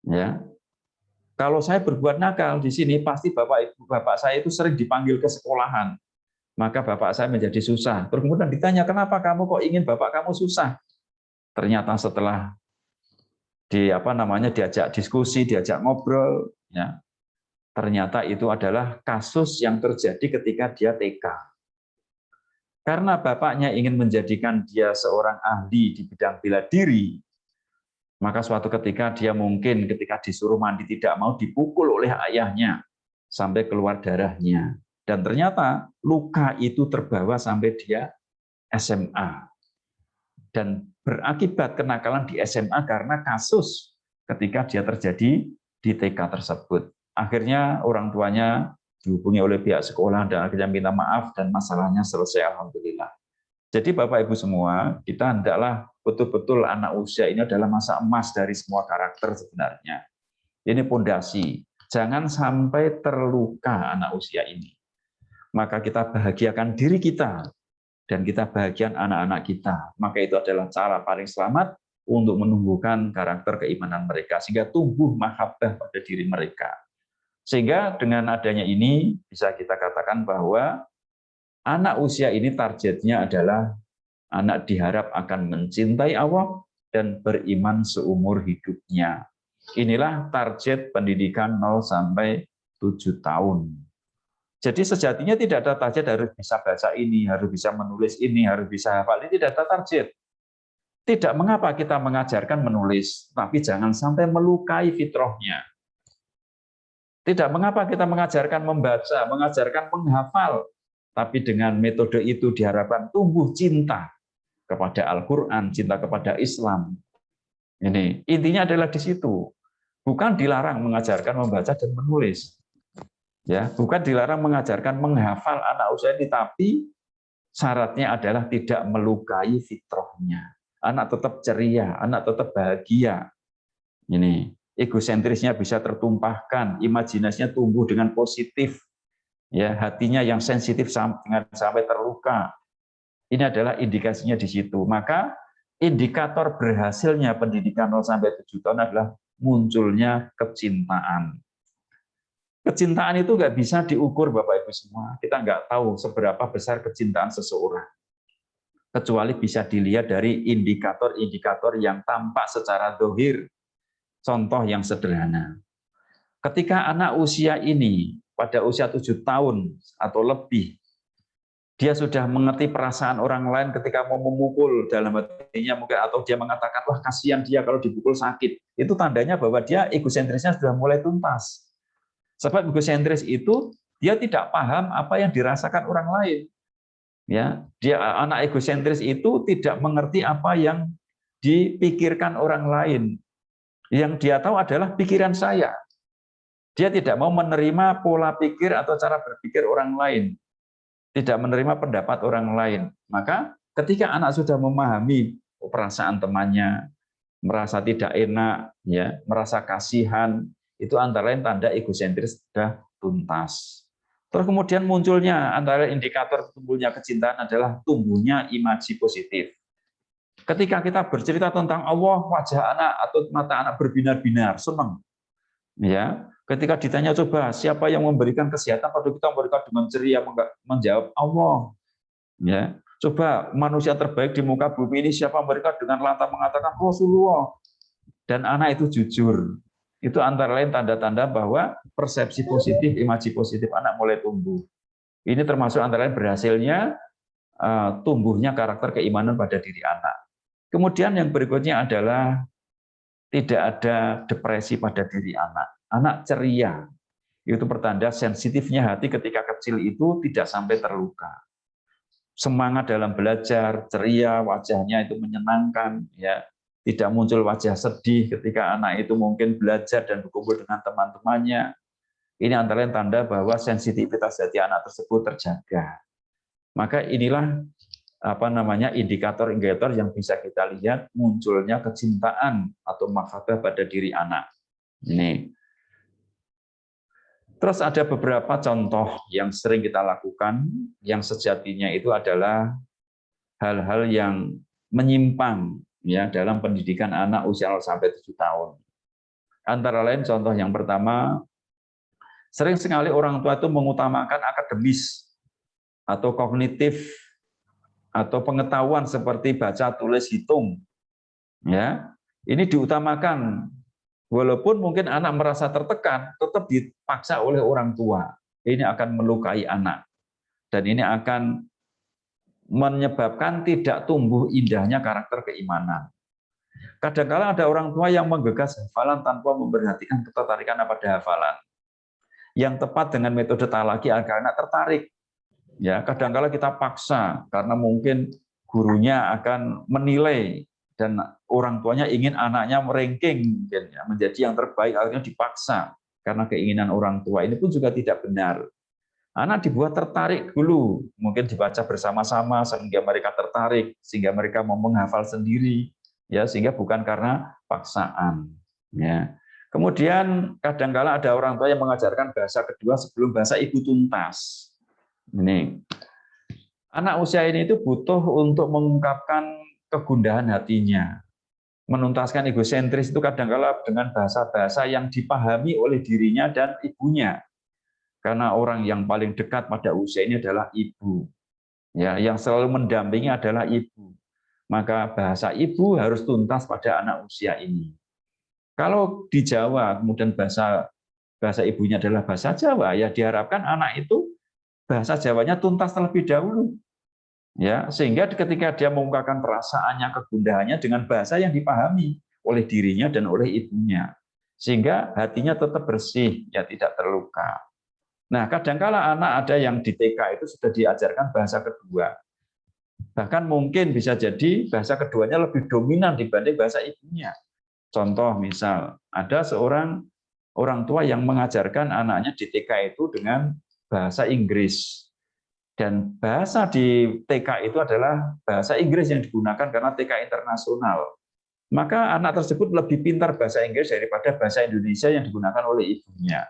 Ya, kalau saya berbuat nakal di sini pasti bapak saya itu sering dipanggil ke sekolahan. Maka bapak saya menjadi susah. Terus kemudian ditanya, "Kenapa kamu kok ingin bapak kamu susah?" Ternyata setelah diajak diskusi, diajak ngobrol, ya, ternyata itu adalah kasus yang terjadi ketika dia TK. Karena bapaknya ingin menjadikan dia seorang ahli di bidang bela diri, maka suatu ketika dia mungkin ketika disuruh mandi tidak mau, dipukul oleh ayahnya sampai keluar darahnya. Dan ternyata luka itu terbawa sampai dia SMA. Dan berakibat kenakalan di SMA karena kasus ketika dia terjadi di TK tersebut. Akhirnya orang tuanya dihubungi oleh pihak sekolah dan akhirnya minta maaf dan masalahnya selesai, alhamdulillah. Jadi Bapak Ibu semua, kita hendaklah betul-betul anak usia ini adalah masa emas dari semua karakter sebenarnya. Ini pondasi. Jangan sampai terluka anak usia ini. Maka kita bahagiakan diri kita dan kita bahagian anak-anak kita. Maka itu adalah cara paling selamat untuk menumbuhkan karakter keimanan mereka sehingga tumbuh mahabbah pada diri mereka. Sehingga dengan adanya ini bisa kita katakan bahwa anak usia ini targetnya adalah anak diharap akan mencintai Allah dan beriman seumur hidupnya. Inilah target pendidikan 0-7 tahun. Jadi sejatinya tidak ada target harus bisa baca ini, harus bisa menulis ini, harus bisa hafal ini, tidak ada target. Tidak mengapa kita mengajarkan menulis, tapi jangan sampai melukai fitrahnya. Tidak mengapa kita mengajarkan membaca, mengajarkan menghafal, tapi dengan metode itu diharapkan tumbuh cinta kepada Al-Quran, cinta kepada Islam. Ini intinya adalah di situ. Bukan dilarang mengajarkan membaca dan menulis. Ya, bukan dilarang mengajarkan menghafal anak usia ini, tapi syaratnya adalah tidak melukai fitrahnya. Anak tetap ceria, anak tetap bahagia. Ini egosentrisnya bisa tertumpahkan, imajinasinya tumbuh dengan positif. Ya, hatinya yang sensitif dengan sampai terluka. Ini adalah indikasinya di situ. Maka indikator berhasilnya pendidikan 0-7 tahun adalah munculnya kecintaan. Kecintaan itu nggak bisa diukur Bapak Ibu semua. Kita nggak tahu seberapa besar kecintaan seseorang. Kecuali bisa dilihat dari indikator-indikator yang tampak secara zahir. Contoh yang sederhana. Ketika anak usia ini pada usia 7 tahun atau lebih, dia sudah mengerti perasaan orang lain ketika mau memukul dalam hatinya mungkin, atau dia mengatakan, "Wah, kasihan dia kalau dipukul sakit." Itu tandanya bahwa dia egosentrisnya sudah mulai tuntas. Sebab egosentris itu dia tidak paham apa yang dirasakan orang lain. Ya, dia anak egosentris itu tidak mengerti apa yang dipikirkan orang lain. Yang dia tahu adalah pikiran saya. Dia tidak mau menerima pola pikir atau cara berpikir orang lain. Tidak menerima pendapat orang lain. Maka ketika anak sudah memahami perasaan temannya, merasa tidak enak, ya, merasa kasihan, itu antara lain tanda egosentris sudah tuntas. Terus kemudian munculnya antara indikator tumbuhnya kecintaan adalah tumbuhnya imaji positif. Ketika kita bercerita tentang Allah, wajah anak atau mata anak berbinar-binar, senang. Ya, ketika ditanya coba siapa yang memberikan kesehatan pada kita, memberikan dengan ceria, menjawab Allah. Ya, coba manusia terbaik di muka bumi ini siapa, mereka dengan lantang mengatakan Rasulullah. Dan anak itu jujur. Itu antara lain tanda-tanda bahwa persepsi positif, imaji positif anak mulai tumbuh. Ini termasuk antara lain berhasilnya tumbuhnya karakter keimanan pada diri anak. Kemudian yang berikutnya adalah tidak ada depresi pada diri anak. Anak ceria. Itu pertanda sensitifnya hati ketika kecil itu tidak sampai terluka. Semangat dalam belajar, ceria, wajahnya itu menyenangkan, ya. Tidak muncul wajah sedih ketika anak itu mungkin belajar dan berkumpul dengan teman-temannya. Ini antara lain tanda bahwa sensitivitas hati anak tersebut terjaga. Maka inilah indikator-indikator yang bisa kita lihat munculnya kecintaan atau mahabbah pada diri anak. Ini. Terus ada beberapa contoh yang sering kita lakukan yang sejatinya itu adalah hal-hal yang menyimpang ya dalam pendidikan anak usia 0 sampai 7 tahun. Antara lain contoh yang pertama, sering sekali orang tua itu mengutamakan akademis atau kognitif atau pengetahuan seperti baca, tulis, hitung. Ya, ini diutamakan. Walaupun mungkin anak merasa tertekan, tetap dipaksa oleh orang tua. Ini akan melukai anak. Dan ini akan menyebabkan tidak tumbuh indahnya karakter keimanan. Kadang-kala ada orang tua yang menggegas hafalan tanpa memperhatikan ketertarikan pada hafalan. Yang tepat dengan metode talaki agar anak tertarik. Ya, kadang-kala kita paksa karena mungkin gurunya akan menilai dan orang tuanya ingin anaknya meranking ya, menjadi yang terbaik, akhirnya dipaksa karena keinginan orang tua. Ini pun juga tidak benar. Anak dibuat tertarik dulu, mungkin dibaca bersama-sama sehingga mereka tertarik, sehingga mereka mau menghafal sendiri, ya sehingga bukan karena paksaan. Ya. Kemudian kadang-kala ada orang tua yang mengajarkan bahasa kedua sebelum bahasa ibu tuntas. Ini anak usia ini itu butuh untuk mengungkapkan kegundahan hatinya, menuntaskan egosentris itu kadang-kala dengan bahasa-bahasa yang dipahami oleh dirinya dan ibunya. Karena orang yang paling dekat pada usia ini adalah ibu. Ya, yang selalu mendampingi adalah ibu. Maka bahasa ibu harus tuntas pada anak usia ini. Kalau di Jawa kemudian bahasa ibunya adalah bahasa Jawa, ya diharapkan anak itu bahasa Jawanya tuntas terlebih dahulu. Ya, sehingga ketika dia mengungkapkan perasaannya, kegundahannya dengan bahasa yang dipahami oleh dirinya dan oleh ibunya, sehingga hatinya tetap bersih, ya tidak terluka. Nah, kadangkala anak ada yang di TK itu sudah diajarkan bahasa kedua, bahkan mungkin bisa jadi bahasa keduanya lebih dominan dibanding bahasa ibunya. Contoh misal, ada seorang orang tua yang mengajarkan anaknya di TK itu dengan bahasa Inggris. Dan bahasa di TK itu adalah bahasa Inggris yang digunakan karena TK internasional. Maka anak tersebut lebih pintar bahasa Inggris daripada bahasa Indonesia yang digunakan oleh ibunya.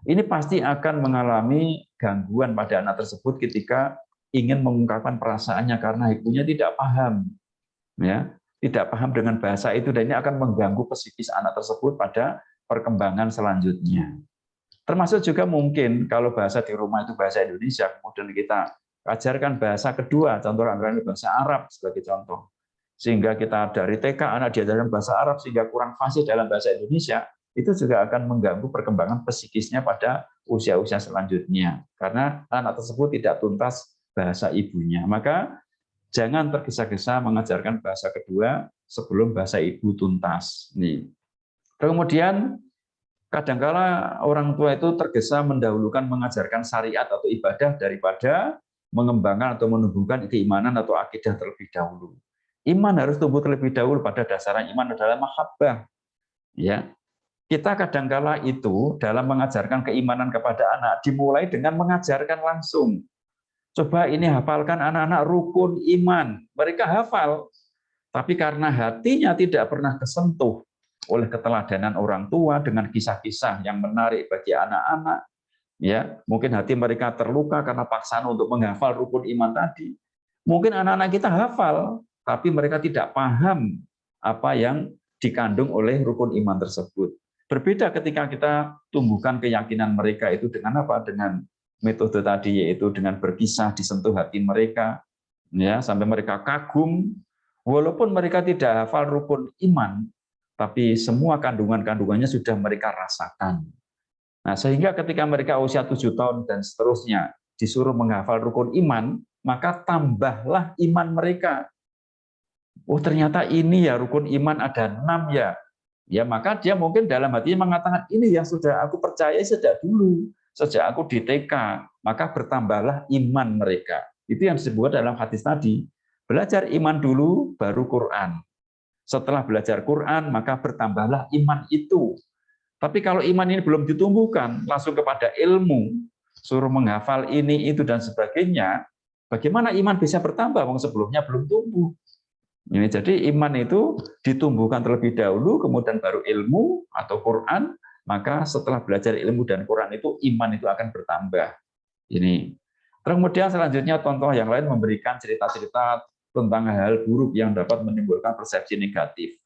Ini pasti akan mengalami gangguan pada anak tersebut ketika ingin mengungkapkan perasaannya karena ibunya tidak paham. Ya, tidak paham dengan bahasa itu, dan ini akan mengganggu psikis anak tersebut pada perkembangan selanjutnya. Termasuk juga mungkin kalau bahasa di rumah itu bahasa Indonesia, kemudian kita ajarkan bahasa kedua, contoh bahasa Arab sebagai contoh. Sehingga kita dari TK anak diajarkan bahasa Arab sehingga kurang fasih dalam bahasa Indonesia, itu juga akan mengganggu perkembangan psikisnya pada usia-usia selanjutnya. Karena anak tersebut tidak tuntas bahasa ibunya. Maka jangan tergesa-gesa mengajarkan bahasa kedua sebelum bahasa ibu tuntas. Nih. Kemudian kadangkala orang tua itu tergesa mendahulukan mengajarkan syariat atau ibadah daripada mengembangkan atau menumbuhkan keimanan atau akidah terlebih dahulu. Iman harus tumbuh terlebih dahulu. Pada dasarnya iman adalah mahabbah. Ya, kita kadangkala itu dalam mengajarkan keimanan kepada anak dimulai dengan mengajarkan langsung. Coba ini hafalkan anak-anak rukun iman. Mereka hafal, tapi karena hatinya tidak pernah kesentuh oleh keteladanan orang tua dengan kisah-kisah yang menarik bagi anak-anak, ya mungkin hati mereka terluka karena paksaan untuk menghafal rukun iman tadi. Mungkin anak-anak kita hafal, tapi mereka tidak paham apa yang dikandung oleh rukun iman tersebut. Berbeda ketika kita tumbuhkan keyakinan mereka itu dengan apa? Dengan metode tadi, yaitu dengan berkisah, disentuh hati mereka, ya, sampai mereka kagum, walaupun mereka tidak hafal rukun iman, tapi semua kandungan-kandungannya sudah mereka rasakan. Nah, sehingga ketika mereka usia 7 tahun dan seterusnya disuruh menghafal rukun iman, maka tambahlah iman mereka. Oh, ternyata ini ya rukun iman ada 6 ya. Ya, maka dia mungkin dalam hatinya mengatakan, ini yang sudah aku percaya sejak dulu, sejak aku di TK, maka bertambahlah iman mereka. Itu yang disebut dalam hadis tadi. Belajar iman dulu, baru Quran. Setelah belajar Quran, maka bertambahlah iman itu. Tapi kalau iman ini belum ditumbuhkan, langsung kepada ilmu, suruh menghafal ini, itu, dan sebagainya, bagaimana iman bisa bertambah? Wong sebelumnya belum tumbuh. Ini jadi iman itu ditumbuhkan terlebih dahulu, kemudian baru ilmu atau Quran, maka setelah belajar ilmu dan Quran itu iman itu akan bertambah. Ini. Kemudian selanjutnya contoh yang lain memberikan cerita-cerita tentang hal buruk yang dapat menimbulkan persepsi negatif.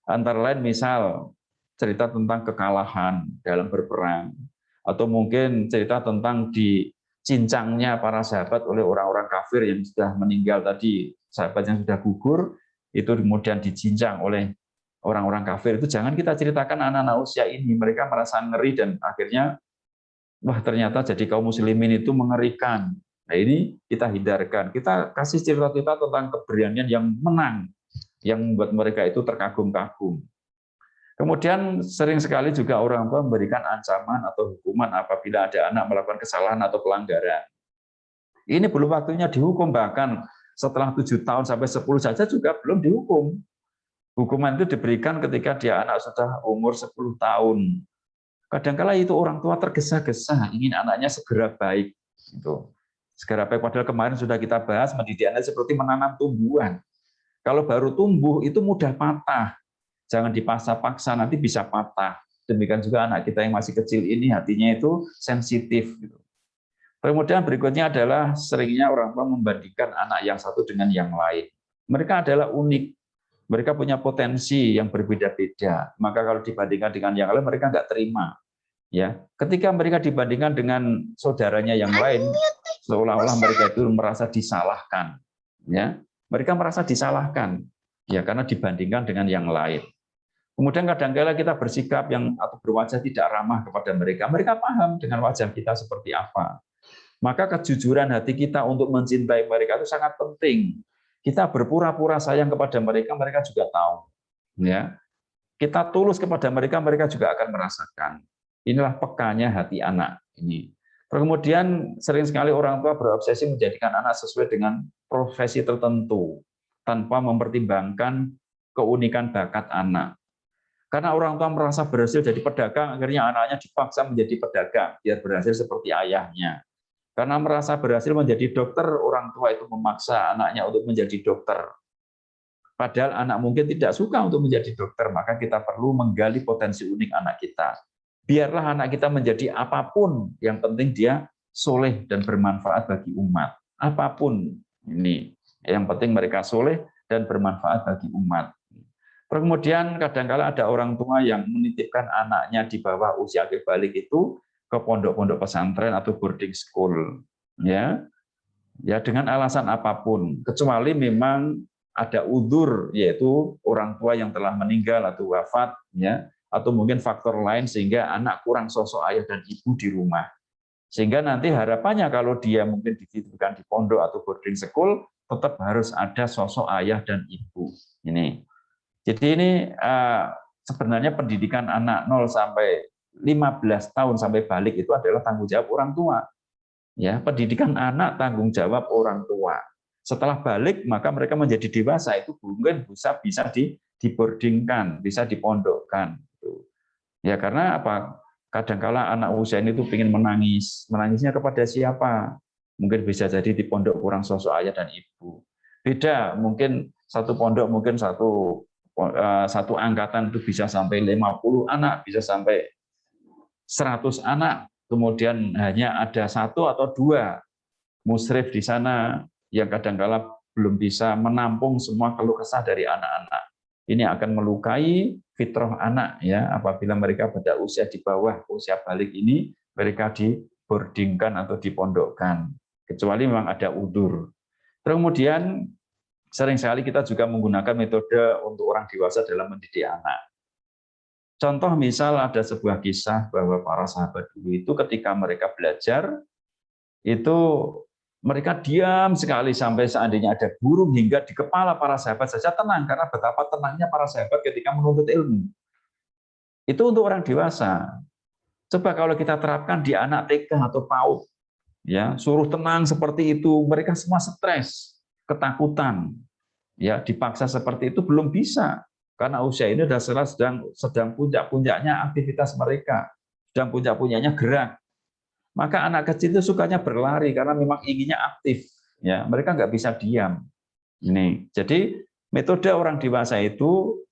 Antara lain misal cerita tentang kekalahan dalam berperang, atau mungkin cerita tentang dicincangnya para sahabat oleh orang-orang kafir yang sudah meninggal tadi, sahabat yang sudah gugur, itu kemudian dicincang oleh orang-orang kafir. Itu jangan kita ceritakan anak-anak usia ini, mereka merasa ngeri dan akhirnya wah ternyata jadi kaum muslimin itu mengerikan. Nah ini kita hindarkan, kita kasih cerita-cerita tentang keberanian yang menang, yang membuat mereka itu terkagum-kagum. Kemudian sering sekali juga orang tua memberikan ancaman atau hukuman apabila ada anak melakukan kesalahan atau pelanggaran. Ini belum waktunya dihukum, bahkan setelah 7 tahun sampai 10 saja juga belum dihukum. Hukuman itu diberikan ketika dia anak sudah umur 10 tahun. Kadang-kala itu orang tua tergesa-gesa ingin anaknya segera baik. Itu. Segera baik, padahal kemarin sudah kita bahas mendidik anak seperti menanam tumbuhan. Kalau baru tumbuh itu mudah patah. Jangan dipaksa-paksa, nanti bisa patah. Demikian juga anak kita yang masih kecil ini hatinya itu sensitif. Kemudian berikutnya adalah seringnya orang tua membandingkan anak yang satu dengan yang lain. Mereka adalah unik, mereka punya potensi yang berbeda-beda. Maka kalau dibandingkan dengan yang lain, mereka nggak terima. Ya, ketika mereka dibandingkan dengan saudaranya yang lain, seolah-olah mereka itu merasa disalahkan. Ya, mereka merasa disalahkan. Ya, karena dibandingkan dengan yang lain. Kemudian kadang-kala kita bersikap yang atau berwajah tidak ramah kepada mereka. Mereka paham dengan wajah kita seperti apa. Maka kejujuran hati kita untuk mencintai mereka itu sangat penting. Kita berpura-pura sayang kepada mereka, mereka juga tahu. Ya, kita tulus kepada mereka, mereka juga akan merasakan. Inilah pekanya hati anak ini. Kemudian sering sekali orang tua berobsesi menjadikan anak sesuai dengan profesi tertentu tanpa mempertimbangkan keunikan bakat anak. Karena orang tua merasa berhasil jadi pedagang, akhirnya anaknya dipaksa menjadi pedagang biar berhasil seperti ayahnya. Karena merasa berhasil menjadi dokter, orang tua itu memaksa anaknya untuk menjadi dokter. Padahal anak mungkin tidak suka untuk menjadi dokter, maka kita perlu menggali potensi unik anak kita. Biarlah anak kita menjadi apapun, yang penting dia soleh dan bermanfaat bagi umat. Apapun ini, yang penting mereka soleh dan bermanfaat bagi umat. Kemudian kadang-kala ada orang tua yang menitipkan anaknya di bawah usia akhir balik itu ke pondok-pondok pesantren atau boarding school, ya dengan alasan apapun, kecuali memang ada udzur, yaitu orang tua yang telah meninggal atau wafat, ya, atau mungkin faktor lain sehingga anak kurang sosok ayah dan ibu di rumah, sehingga nanti harapannya kalau dia mungkin dititipkan di pondok atau boarding school tetap harus ada sosok ayah dan ibu. Ini, jadi ini sebenarnya pendidikan anak 0 sampai 15 tahun sampai balik itu adalah tanggung jawab orang tua. Ya, pendidikan anak tanggung jawab orang tua. Setelah balik maka mereka menjadi dewasa, itu mungkin bisa diboardingkan, bisa dipondokkan. Ya karena apa? Kadangkala anak usia ini tuh ingin menangis. Menangisnya kepada siapa? Mungkin bisa jadi di pondok kurang sosok ayah dan ibu. Beda, mungkin satu pondok mungkin satu angkatan itu bisa sampai 50 anak, bisa sampai 100 anak, kemudian hanya ada 1 atau 2 musyrif di sana yang kadangkala belum bisa menampung semua keluh kesah dari anak-anak. Ini akan melukai fitrah anak ya apabila mereka pada usia di bawah usia balik ini mereka diboardingkan atau dipondokkan kecuali memang ada udzur. Kemudian sering sekali kita juga menggunakan metode untuk orang dewasa dalam mendidik anak. Contoh misal ada sebuah kisah bahwa para sahabat dulu itu ketika mereka belajar itu mereka diam sekali sampai seandainya ada burung hingga di kepala para sahabat saja tenang karena betapa tenangnya para sahabat ketika menuntut ilmu. Itu untuk orang dewasa. Coba kalau kita terapkan di anak TK atau PAUD, ya suruh tenang seperti itu, mereka semua stres, ketakutan, ya dipaksa seperti itu belum bisa karena usia ini sudah sedang puncak-puncaknya aktivitas mereka, sedang puncak-puncaknya gerak. Maka anak kecil itu sukanya berlari karena memang inginnya aktif, ya mereka nggak bisa diam. Ini jadi metode orang dewasa itu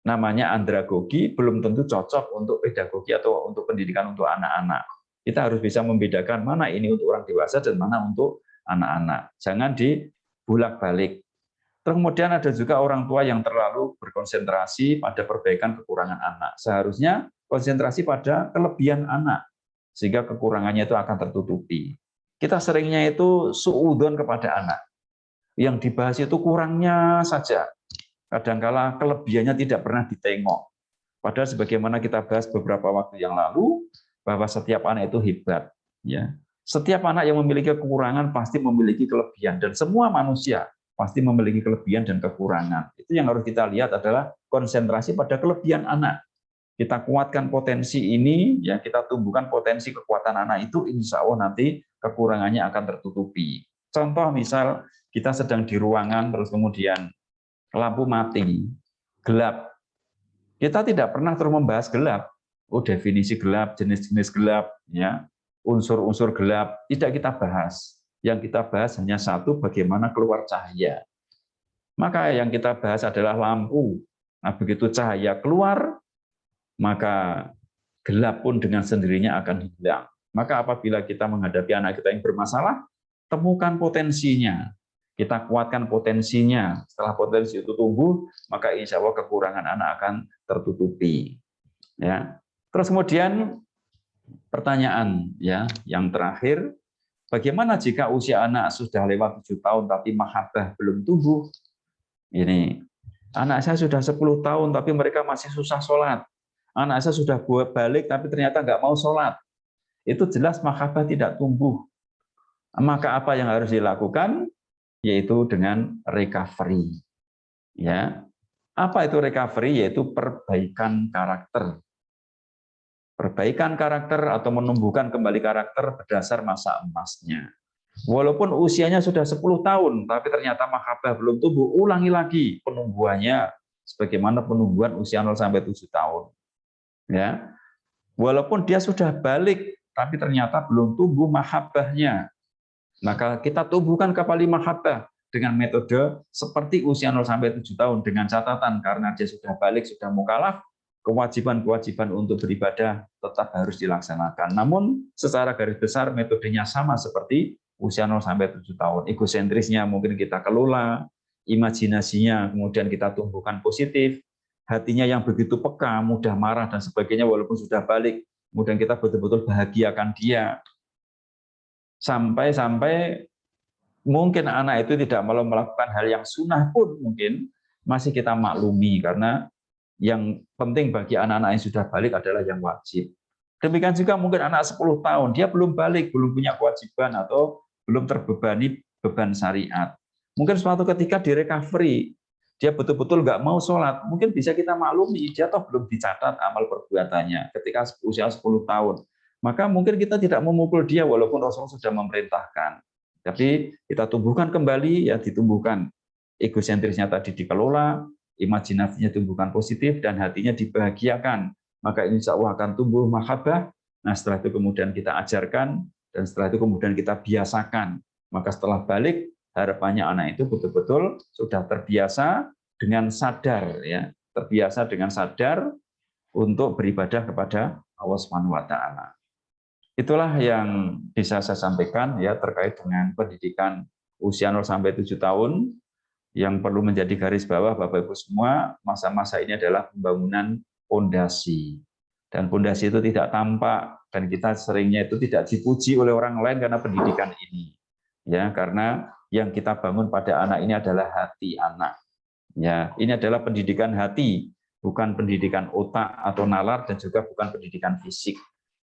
namanya andragogi belum tentu cocok untuk pedagogi atau untuk pendidikan untuk anak-anak. Kita harus bisa membedakan mana ini untuk orang dewasa dan mana untuk anak-anak. Jangan dibulak-balik. Kemudian ada juga orang tua yang terlalu berkonsentrasi pada perbaikan kekurangan anak. Seharusnya konsentrasi pada kelebihan anak, sehingga kekurangannya itu akan tertutupi. Kita seringnya itu suudzon kepada anak. Yang dibahas itu kurangnya saja. Kadangkala kelebihannya tidak pernah ditengok. Padahal sebagaimana kita bahas beberapa waktu yang lalu, bahwa setiap anak itu hebat. Ya. Setiap anak yang memiliki kekurangan pasti memiliki kelebihan. Dan semua manusia pasti memiliki kelebihan dan kekurangan. Itu yang harus kita lihat adalah konsentrasi pada kelebihan anak. Kita kuatkan potensi ini, ya kita tumbuhkan potensi kekuatan anak itu, insya Allah nanti kekurangannya akan tertutupi. Contoh misal kita sedang di ruangan, terus kemudian lampu mati, gelap. Kita tidak pernah terus membahas gelap. Oh, definisi gelap, jenis-jenis gelap, ya unsur-unsur gelap, tidak kita bahas. Yang kita bahas hanya satu, bagaimana keluar cahaya. Maka yang kita bahas adalah lampu. Nah, begitu cahaya keluar, maka gelap pun dengan sendirinya akan hilang. Maka apabila kita menghadapi anak kita yang bermasalah, temukan potensinya. Kita kuatkan potensinya. Setelah potensi itu tumbuh, maka insya Allah kekurangan anak akan tertutupi. Ya. Terus kemudian pertanyaan ya yang terakhir, bagaimana jika usia anak sudah lewat 7 tahun tapi mahabbah belum tumbuh? Ini, anak saya sudah 10 tahun tapi mereka masih susah sholat. Anak saya sudah balik tapi ternyata nggak mau sholat. Itu jelas mahabbah tidak tumbuh. Maka apa yang harus dilakukan? Yaitu dengan recovery. Ya. Apa itu recovery? Yaitu perbaikan karakter. Perbaikan karakter atau menumbuhkan kembali karakter berdasar masa emasnya. Walaupun usianya sudah 10 tahun, tapi ternyata mahabbah belum tumbuh, ulangi lagi penumbuhannya sebagaimana penumbuhan usia 0 sampai 7 tahun. Ya. Walaupun dia sudah balik, tapi ternyata belum tumbuh mahabbahnya. Maka kita tumbuhkan kembali mahabbah dengan metode seperti usia 0 sampai 7 tahun dengan catatan karena dia sudah balik, sudah mukallaf, kewajiban-kewajiban untuk beribadah tetap harus dilaksanakan. Namun secara garis besar metodenya sama seperti usia 0 sampai 7 tahun. Egosentrisnya mungkin kita kelola, imajinasinya kemudian kita tumbuhkan positif, hatinya yang begitu peka, mudah marah dan sebagainya walaupun sudah balik, kemudian kita betul-betul bahagiakan dia. Sampai mungkin anak itu tidak mau melakukan hal yang sunnah pun mungkin masih kita maklumi karena yang penting bagi anak-anak yang sudah balik adalah yang wajib. Demikian juga mungkin anak 10 tahun, dia belum balik, belum punya kewajiban atau belum terbebani beban syariat. Mungkin suatu ketika di recovery, dia betul-betul nggak mau sholat, mungkin bisa kita maklumi, dia toh belum dicatat amal perbuatannya ketika usia 10 tahun. Maka mungkin kita tidak memukul dia walaupun Rasul sudah memerintahkan. Tapi kita tumbuhkan kembali, ya ditumbuhkan. Egosentrisnya tadi dikelola, imajinasinya tumbuhkan positif dan hatinya dibahagiakan, maka insya Allah akan tumbuh mahabbah. Nah setelah itu kemudian kita ajarkan dan setelah itu kemudian kita biasakan. Maka setelah balik harapannya anak itu betul-betul sudah terbiasa dengan sadar, ya terbiasa dengan sadar untuk beribadah kepada Allah Subhanahu Wa Taala. Itulah yang bisa saya sampaikan ya terkait dengan pendidikan usia 0 sampai 7 tahun, yang perlu menjadi garis bawah Bapak Ibu semua, masa-masa ini adalah pembangunan fondasi. Dan fondasi itu tidak tampak, dan kita seringnya itu tidak dipuji oleh orang lain karena pendidikan ini. Ya, karena yang kita bangun pada anak ini adalah hati anak. Ya, ini adalah pendidikan hati, bukan pendidikan otak atau nalar, dan juga bukan pendidikan fisik.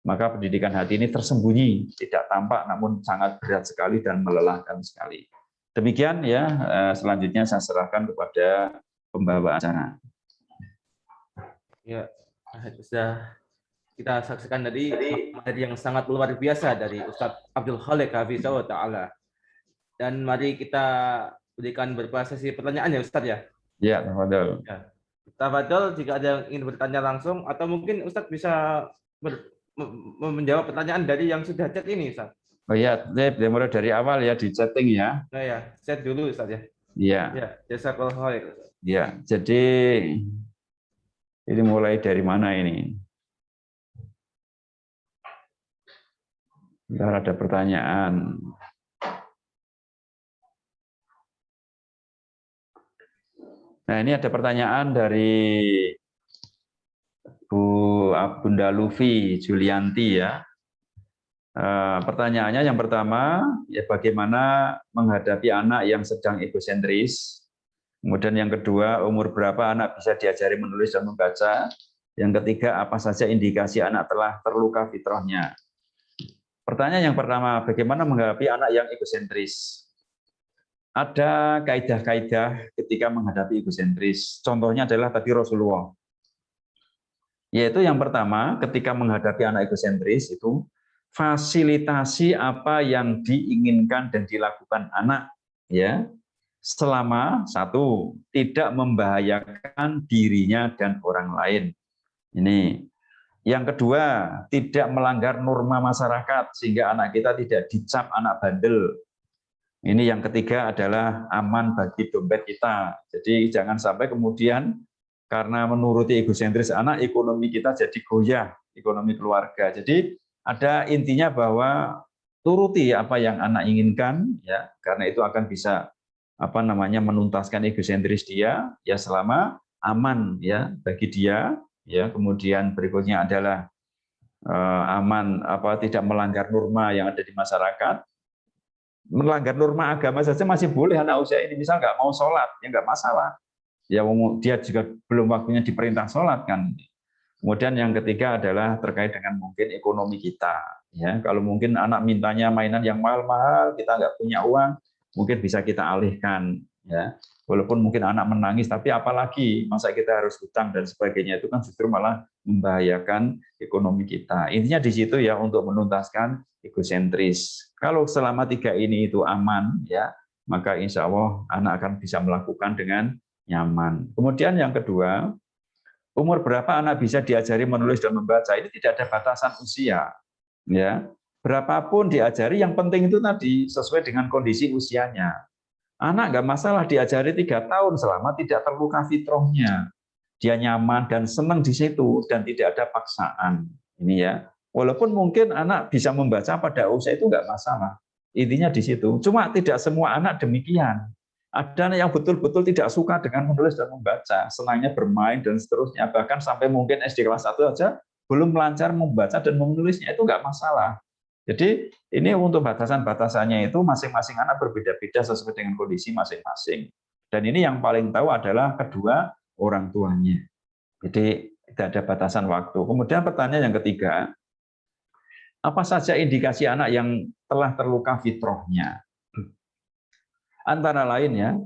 Maka pendidikan hati ini tersembunyi, tidak tampak, namun sangat berat sekali dan melelahkan sekali. Demikian ya, selanjutnya saya serahkan kepada pembawa acara.
Ya, sudah kita saksikan tadi materi yang sangat luar biasa dari Ustadz Abdul Khalik Hafizahullah Ta'ala. Dan mari kita berikan beberapa sesi pertanyaan ya Ustadz ya.
Ya, tafadhol.
Ya. Tafadhol, jika ada yang ingin bertanya langsung, atau mungkin Ustadz bisa menjawab pertanyaan dari yang sudah chat ini Ustadz.
Oh ya, mulai dari awal ya di chatting ya.
Nah ya, chat dulu Ustadz ya.
Iya.
Ya, jazakallahu khair.
Ya, jadi ini mulai dari mana ini? Bentar, ada pertanyaan. Nah, ini ada pertanyaan dari Bunda Lufi Julianti ya. Pertanyaannya yang pertama, ya bagaimana menghadapi anak yang sedang egosentris. Kemudian yang kedua, umur berapa anak bisa diajari menulis dan membaca. Yang ketiga, apa saja indikasi anak telah terluka fitrahnya. Pertanyaan yang pertama, bagaimana menghadapi anak yang egosentris. Ada kaidah-kaidah ketika menghadapi egosentris. Contohnya adalah tadi Rasulullah. Yaitu yang pertama, ketika menghadapi anak egosentris itu fasilitasi apa yang diinginkan dan dilakukan anak, ya, selama satu tidak membahayakan dirinya dan orang lain. Ini. Yang kedua, tidak melanggar norma masyarakat sehingga anak kita tidak dicap anak bandel. Ini yang ketiga adalah aman bagi dompet kita. Jadi jangan sampai kemudian karena menuruti egosentris anak, ekonomi kita jadi goyah, ekonomi keluarga. Jadi ada intinya bahwa turuti apa yang anak inginkan, ya, karena itu akan bisa menuntaskan egosentris dia, ya selama aman ya bagi dia, ya. Kemudian berikutnya adalah aman tidak melanggar norma yang ada di masyarakat. Melanggar norma agama saja masih boleh anak usia ini, misal nggak mau sholat, ya nggak masalah. Ya dia juga belum waktunya diperintah sholat kan. Kemudian yang ketiga adalah terkait dengan mungkin ekonomi kita. Ya, kalau mungkin anak mintanya mainan yang mahal-mahal, kita nggak punya uang, mungkin bisa kita alihkan. Ya, walaupun mungkin anak menangis, tapi apalagi masa kita harus hutang dan sebagainya, itu kan justru malah membahayakan ekonomi kita. Intinya di situ ya untuk menuntaskan egosentris. Kalau selama tiga ini itu aman, ya maka insya Allah anak akan bisa melakukan dengan nyaman. Kemudian yang kedua, umur berapa anak bisa diajari menulis dan membaca? Ini tidak ada batasan usia, ya. Berapapun diajari, yang penting itu tadi sesuai dengan kondisi usianya. Anak nggak masalah diajari 3 tahun selama tidak terluka fitrahnya. Dia nyaman dan senang di situ dan tidak ada paksaan. Ini ya. Walaupun mungkin anak bisa membaca pada usia itu nggak masalah. Intinya di situ. Cuma tidak semua anak demikian. Ada anak yang betul-betul tidak suka dengan menulis dan membaca, senangnya bermain dan seterusnya, bahkan sampai mungkin SD kelas 1 aja belum lancar membaca dan menulisnya, itu nggak masalah. Jadi ini untuk batasan-batasannya itu masing-masing anak berbeda-beda sesuai dengan kondisi masing-masing. Dan ini yang paling tahu adalah kedua orang tuanya. Jadi tidak ada batasan waktu. Kemudian pertanyaan yang ketiga, apa saja indikasi anak yang telah terluka fitrahnya? Antara lain ya,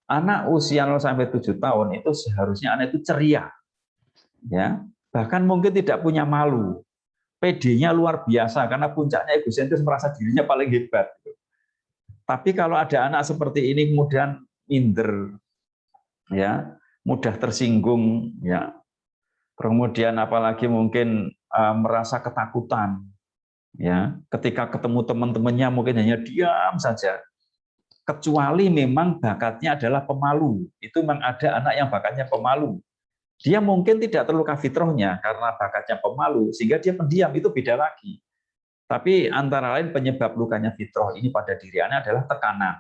anak usia 0 sampai 7 tahun itu seharusnya anak itu ceria. Ya, bahkan mungkin tidak punya malu. PD-nya luar biasa karena puncaknya egosentris, merasa dirinya paling hebat. Tapi kalau ada anak seperti ini kemudian minder, ya, mudah tersinggung, ya. Kemudian apalagi mungkin merasa ketakutan, ya. Ketika ketemu teman-temannya mungkin hanya diam saja. Kecuali memang bakatnya adalah pemalu. Itu memang ada anak yang bakatnya pemalu. Dia mungkin tidak terluka fitrahnya karena bakatnya pemalu, sehingga dia pendiam, itu beda lagi. Tapi antara lain penyebab lukanya fitrah ini pada diri anak adalah tekanan.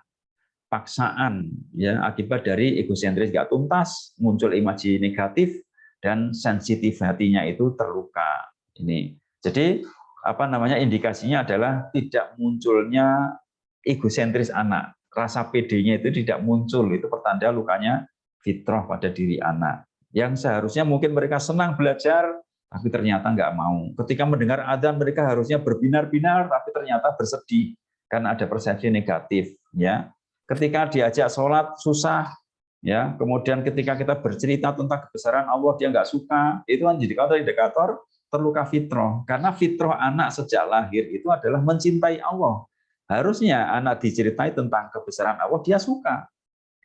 paksaan, ya, akibat dari egosentris nggak tuntas, muncul imaji negatif, dan sensitif hatinya itu terluka. Ini. Jadi apa namanya, indikasinya adalah tidak munculnya egosentris anak. Rasa PD-nya itu tidak muncul, itu pertanda lukanya fitrah pada diri anak. Yang seharusnya mungkin mereka senang belajar, tapi ternyata nggak mau. Ketika mendengar adzan mereka harusnya berbinar-binar, tapi ternyata bersedih karena ada persepsi negatif. Ya, ketika diajak sholat susah, ya. Kemudian ketika kita bercerita tentang kebesaran Allah dia nggak suka, itu kan indikator terluka fitrah. Karena fitrah anak sejak lahir itu adalah mencintai Allah. Harusnya anak diceritai tentang kebesaran Allah, dia suka.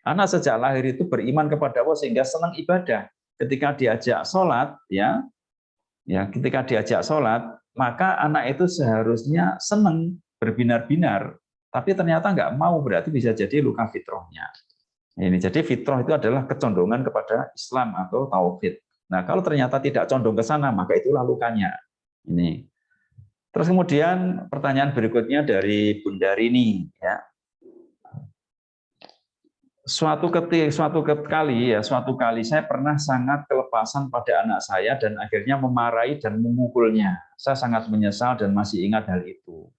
Anak sejak lahir itu beriman kepada Allah sehingga senang ibadah. Ketika diajak sholat, ya, ketika diajak sholat, maka anak itu seharusnya senang berbinar-binar. Tapi ternyata nggak mau, berarti bisa jadi luka fitrahnya. Ini jadi fitrah itu adalah kecondongan kepada Islam atau tauhid. Nah, kalau ternyata tidak condong ke sana, maka itulah lukanya. Ini. Terus kemudian pertanyaan berikutnya dari Bunda Rini, ya. Suatu kali saya pernah sangat kelepasan pada anak saya dan akhirnya memarahi dan memukulnya. Saya sangat menyesal dan masih ingat hal itu.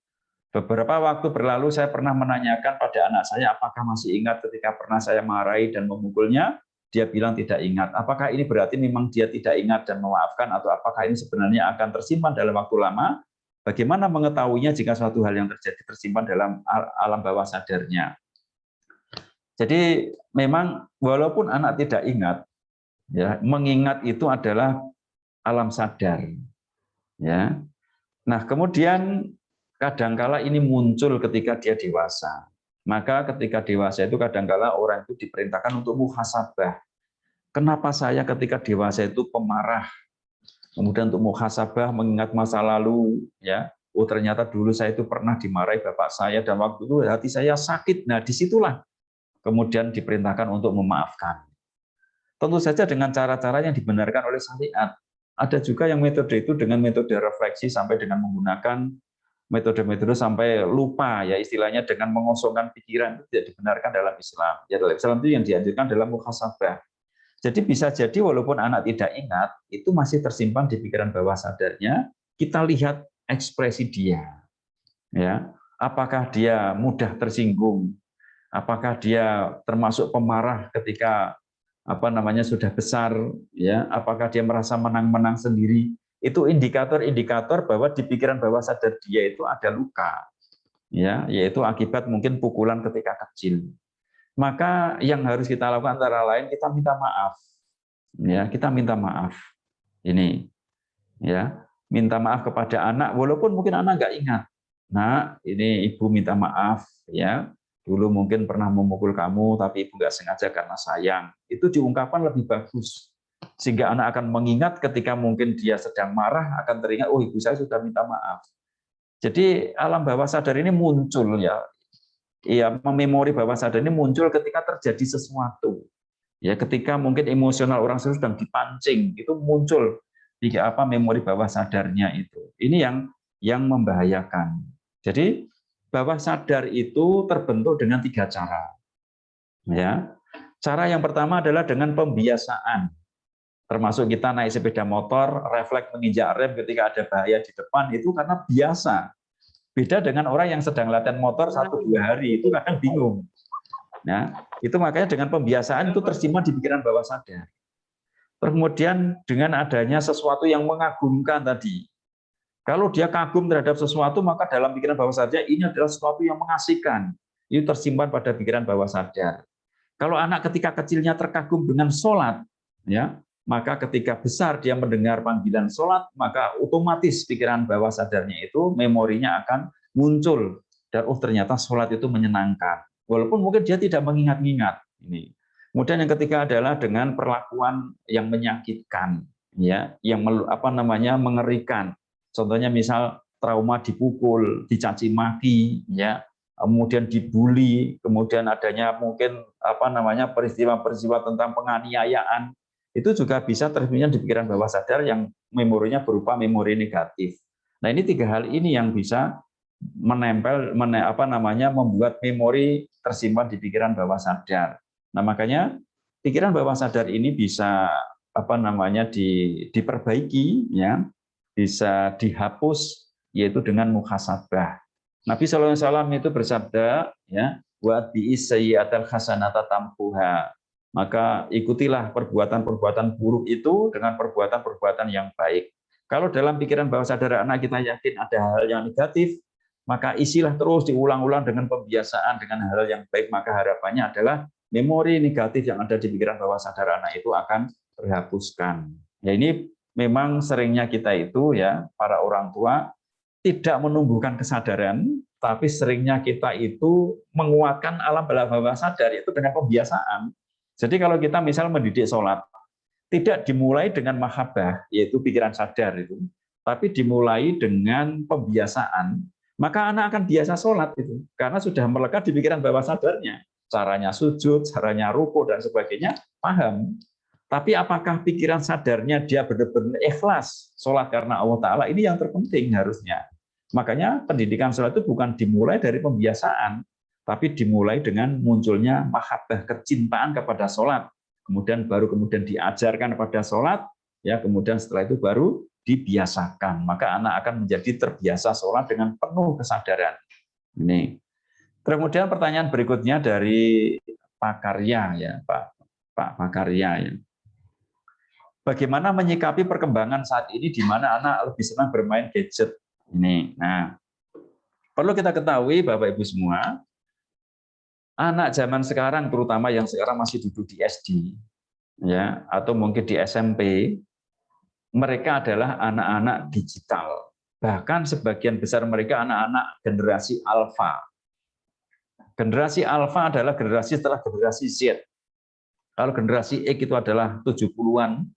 Beberapa waktu berlalu saya pernah menanyakan pada anak saya apakah masih ingat ketika pernah saya marahi dan memukulnya. Dia bilang tidak ingat. Apakah ini berarti memang dia tidak ingat dan memaafkan, atau apakah ini sebenarnya akan tersimpan dalam waktu lama? Bagaimana mengetahuinya jika suatu hal yang terjadi tersimpan dalam alam bawah sadarnya? Jadi memang walaupun anak tidak ingat, ya, mengingat itu adalah alam sadar. Ya. Nah, kemudian kadangkala ini muncul ketika dia dewasa. Maka ketika dewasa itu kadangkala orang itu diperintahkan untuk muhasabah. Kenapa saya ketika dewasa itu pemarah? Kemudian untuk muhasabah, mengingat masa lalu, ya. Oh, ternyata dulu saya itu pernah dimarahi bapak saya dan waktu itu hati saya sakit. Nah, disitulah kemudian diperintahkan untuk memaafkan. Tentu saja dengan cara-cara yang dibenarkan oleh syariat. Ada juga yang metode itu dengan metode refleksi sampai dengan menggunakan metode-metode sampai lupa, ya, istilahnya dengan mengosongkan pikiran, itu tidak dibenarkan dalam Islam. Ya, dalam Islam itu yang dianjurkan dalam muhasabah. Jadi bisa jadi walaupun anak tidak ingat, itu masih tersimpan di pikiran bawah sadarnya. Kita lihat ekspresi dia, ya, apakah dia mudah tersinggung, apakah dia termasuk pemarah ketika sudah besar, ya, apakah dia merasa menang-menang sendiri. Itu indikator-indikator bahwa di pikiran bawah sadar dia itu ada luka, ya, yaitu akibat mungkin pukulan ketika kecil. Maka yang harus kita lakukan antara lain kita minta maaf, ya, kita minta maaf. Ini, ya, minta maaf kepada anak walaupun mungkin anak nggak ingat. Nah, ini ibu minta maaf, ya. Dulu mungkin pernah memukul kamu, tapi ibu nggak sengaja karena sayang. Itu diungkapkan lebih bagus. Sehingga anak akan mengingat ketika mungkin dia sedang marah, akan teringat, oh ibu saya sudah minta maaf. Jadi alam bawah sadar ini muncul, ya, memori bawah sadar ini muncul ketika terjadi sesuatu. Ya, ketika mungkin emosional orang sedang dipancing, itu muncul memori bawah sadarnya itu. Ini yang membahayakan. Jadi bawah sadar itu terbentuk dengan 3 cara. Ya. Cara yang pertama adalah dengan pembiasaan. Termasuk kita naik sepeda motor, refleks menginjak rem ketika ada bahaya di depan, itu karena biasa. Beda dengan orang yang sedang latihan motor 1-2 hari, itu kadang bingung. Nah, itu makanya dengan pembiasaan itu tersimpan di pikiran bawah sadar. Kemudian dengan adanya sesuatu yang mengagumkan tadi. Kalau dia kagum terhadap sesuatu, maka dalam pikiran bawah sadar ini adalah sesuatu yang mengasihkan. Itu tersimpan pada pikiran bawah sadar. Kalau anak ketika kecilnya terkagum dengan sholat, ya, maka ketika besar dia mendengar panggilan sholat, maka otomatis pikiran bawah sadarnya itu memorinya akan muncul. Dan ternyata sholat itu menyenangkan. Walaupun mungkin dia tidak mengingat-ingat. Ini. Kemudian yang ketiga adalah dengan perlakuan yang menyakitkan, ya, yang mengerikan. Contohnya misal trauma dipukul, dicaci maki, ya, kemudian dibully, kemudian adanya mungkin peristiwa-peristiwa tentang penganiayaan. Itu juga bisa tersimpan di pikiran bawah sadar yang memorinya berupa memori negatif. Nah, ini 3 hal ini yang bisa menempel, membuat memori tersimpan di pikiran bawah sadar. Nah, makanya pikiran bawah sadar ini bisa diperbaiki, ya, bisa dihapus, yaitu dengan muhasabah. Nabi SAW itu bersabda, ya, wa bi'is sayyi'atal hasanata tampuha. Maka ikutilah perbuatan-perbuatan buruk itu dengan perbuatan-perbuatan yang baik. Kalau dalam pikiran bawah sadar anak kita yakin ada hal yang negatif, maka isilah terus diulang-ulang dengan pembiasaan dengan hal yang baik, maka harapannya adalah memori negatif yang ada di pikiran bawah sadar anak itu akan terhapuskan. Ya, ini memang seringnya kita itu, ya, para orang tua tidak menumbuhkan kesadaran, tapi seringnya kita itu menguatkan alam bawah sadar itu dengan pembiasaan. Jadi kalau kita misal mendidik sholat, tidak dimulai dengan mahabbah, yaitu pikiran sadar itu, tapi dimulai dengan pembiasaan, maka anak akan biasa sholat itu, karena sudah melekat di pikiran bawah sadarnya. Caranya sujud, caranya ruku, dan sebagainya, paham. Tapi apakah pikiran sadarnya dia benar-benar ikhlas sholat karena Allah Ta'ala, ini yang terpenting harusnya. Makanya pendidikan sholat itu bukan dimulai dari pembiasaan, tapi dimulai dengan munculnya mahabbah, kecintaan kepada sholat. Kemudian diajarkan pada sholat, ya, kemudian setelah itu baru dibiasakan. Maka anak akan menjadi terbiasa sholat dengan penuh kesadaran. Ini. Kemudian pertanyaan berikutnya dari Pak Karya, ya, Pak Karya, ya. Bagaimana menyikapi perkembangan saat ini di mana anak lebih senang bermain gadget ini? Nah, perlu kita ketahui Bapak Ibu semua, anak zaman sekarang, terutama yang sekarang masih duduk di SD, ya, atau mungkin di SMP, mereka adalah anak-anak digital. Bahkan sebagian besar mereka anak-anak generasi alfa. Generasi alfa adalah generasi setelah generasi Z. Kalau generasi X itu adalah 70-an,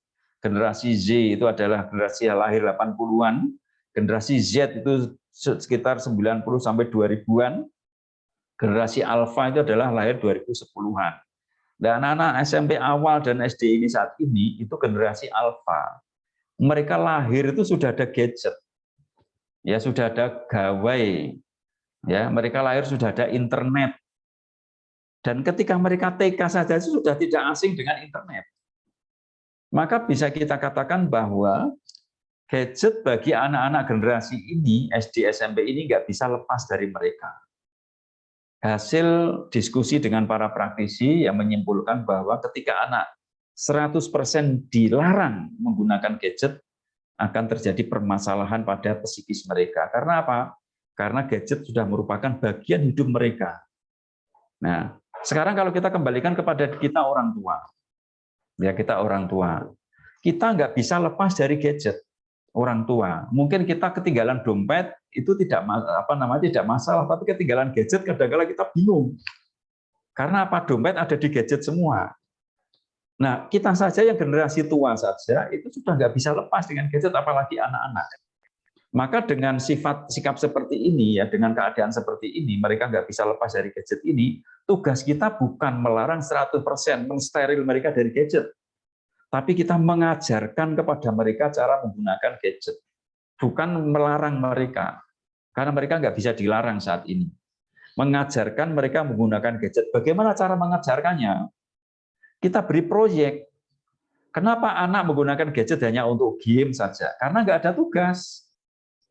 generasi Z itu adalah generasi lahir 80-an, generasi Z itu sekitar 90 sampai 2000-an, generasi alfa itu adalah lahir 2010-an. Dan anak-anak SMP awal dan SD ini saat ini itu generasi alfa. Mereka lahir itu sudah ada gadget. Ya, sudah ada gawai. Ya, mereka lahir sudah ada internet. Dan ketika mereka TK saja sudah tidak asing dengan internet. Maka bisa kita katakan bahwa gadget bagi anak-anak generasi ini, SD, SMP ini nggak bisa lepas dari mereka. Hasil diskusi dengan para praktisi yang menyimpulkan bahwa ketika anak 100% dilarang menggunakan gadget, akan terjadi permasalahan pada psikis mereka. Karena apa? Karena gadget sudah merupakan bagian hidup mereka. Nah, sekarang kalau kita kembalikan kepada kita orang tua, ya, kita orang tua, kita nggak bisa lepas dari gadget. Orang tua, mungkin kita ketinggalan dompet itu tidak masalah, tapi ketinggalan gadget kadang-kadang kita bingung. Karena apa? Dompet ada di gadget semua. Nah, kita saja yang generasi tua saja itu sudah nggak bisa lepas dengan gadget, apalagi anak-anak. Maka dengan sikap seperti ini, ya, dengan keadaan seperti ini, mereka nggak bisa lepas dari gadget ini. Tugas kita bukan melarang 100% mensteril mereka dari gadget, tapi kita mengajarkan kepada mereka cara menggunakan gadget, bukan melarang mereka, karena mereka nggak bisa dilarang saat ini. Mengajarkan mereka menggunakan gadget. Bagaimana cara mengajarkannya? Kita beri proyek. Kenapa anak menggunakan gadget hanya untuk game saja? Karena nggak ada tugas.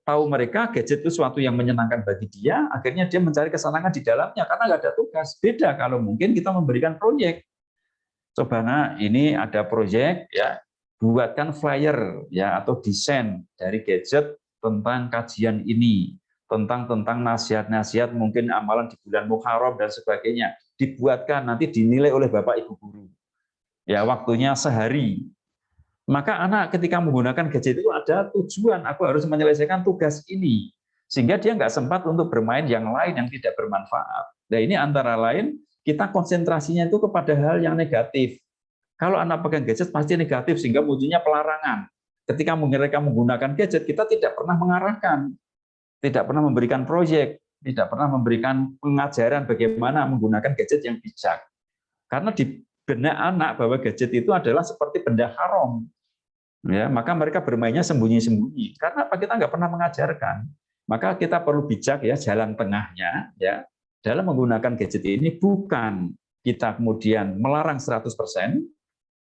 Tahu mereka gadget itu sesuatu yang menyenangkan bagi dia, akhirnya dia mencari kesenangan di dalamnya karena nggak ada tugas. Beda kalau mungkin kita memberikan proyek. Coba, nah, ini ada proyek, ya, buatkan flyer, ya, atau desain dari gadget tentang kajian ini, tentang nasihat-nasihat mungkin amalan di bulan Muharram dan sebagainya. Dibuatkan, nanti dinilai oleh Bapak Ibu guru. Ya, waktunya sehari. Maka anak ketika menggunakan gadget itu ada tujuan, aku harus menyelesaikan tugas ini. Sehingga dia nggak sempat untuk bermain yang lain yang tidak bermanfaat. Nah, ini antara lain kita konsentrasinya itu kepada hal yang negatif. Kalau anak pegang gadget pasti negatif, sehingga munculnya pelarangan. Ketika mereka menggunakan gadget, kita tidak pernah mengarahkan, tidak pernah memberikan proyek, tidak pernah memberikan pengajaran bagaimana menggunakan gadget yang bijak. Karena di benak anak bahwa gadget itu adalah seperti benda haram. Ya, maka mereka bermainnya sembunyi-sembunyi. Karena apa? Kita nggak pernah mengajarkan. Maka kita perlu bijak ya, jalan tengahnya ya dalam menggunakan gadget ini, bukan kita kemudian melarang 100%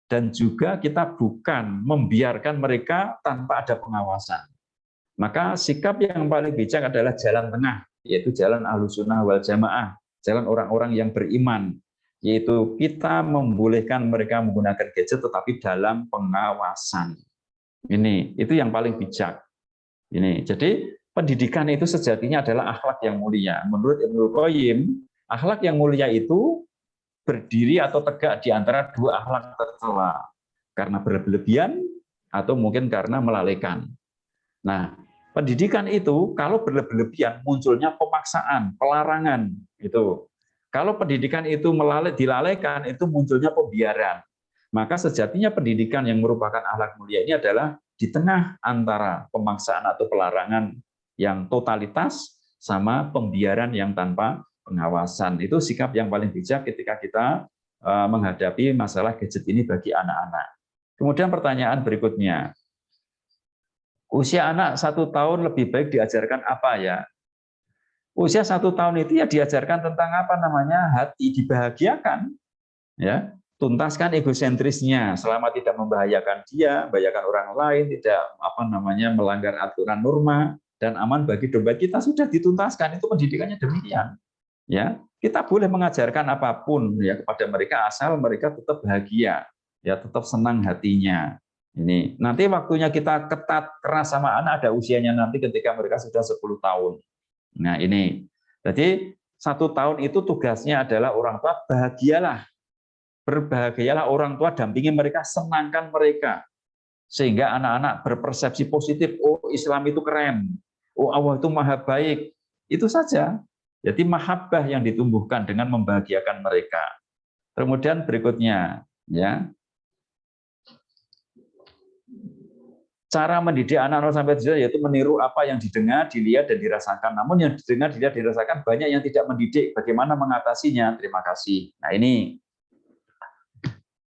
dan juga kita bukan membiarkan mereka tanpa ada pengawasan. Maka sikap yang paling bijak adalah jalan tengah, yaitu jalan Ahlussunnah wal Jamaah, jalan orang-orang yang beriman, yaitu kita membolehkan mereka menggunakan gadget tetapi dalam pengawasan. Itu yang paling bijak. Jadi pendidikan itu sejatinya adalah akhlak yang mulia. Menurut Ibnul Qayyim, akhlak yang mulia itu berdiri atau tegak di antara dua akhlak tercela, karena berlebihan atau mungkin karena melalaikan. Nah, pendidikan itu kalau berlebihan munculnya pemaksaan, pelarangan itu. Kalau pendidikan itu dilalaikan itu munculnya pembiaran. Maka sejatinya pendidikan yang merupakan akhlak mulia ini adalah di tengah antara pemaksaan atau pelarangan yang totalitas sama pembiaran yang tanpa pengawasan. Itu sikap yang paling bijak ketika kita menghadapi masalah gadget ini bagi anak-anak. Kemudian pertanyaan berikutnya, usia anak 1 tahun lebih baik diajarkan apa ya? Usia 1 tahun itu ya diajarkan tentang apa namanya, hati, dibahagiakan, ya, tuntaskan egosentrisnya selama tidak membahayakan dia, membahayakan orang lain, tidak melanggar aturan norma dan aman bagi dompet kita, sudah dituntaskan. Itu pendidikannya demikian. Ya, kita boleh mengajarkan apapun ya kepada mereka asal mereka tetap bahagia, ya, tetap senang hatinya. Ini nanti waktunya kita ketat keras sama anak ada usianya nanti ketika mereka sudah 10 tahun. Nah, ini. Jadi 1 tahun itu tugasnya adalah orang tua bahagialah. Berbahagialah orang tua, dampingi mereka, senangkan mereka. Sehingga anak-anak berpersepsi positif, oh Islam itu keren, oh Allah itu maha baik. Itu saja. Jadi mahabbah yang ditumbuhkan dengan membahagiakan mereka. Kemudian berikutnya, ya, cara mendidik anak 0 sampai 7 yaitu meniru apa yang didengar, dilihat, dan dirasakan. Namun yang didengar, dilihat, dirasakan banyak yang tidak mendidik. Bagaimana mengatasinya? Terima kasih. Nah, ini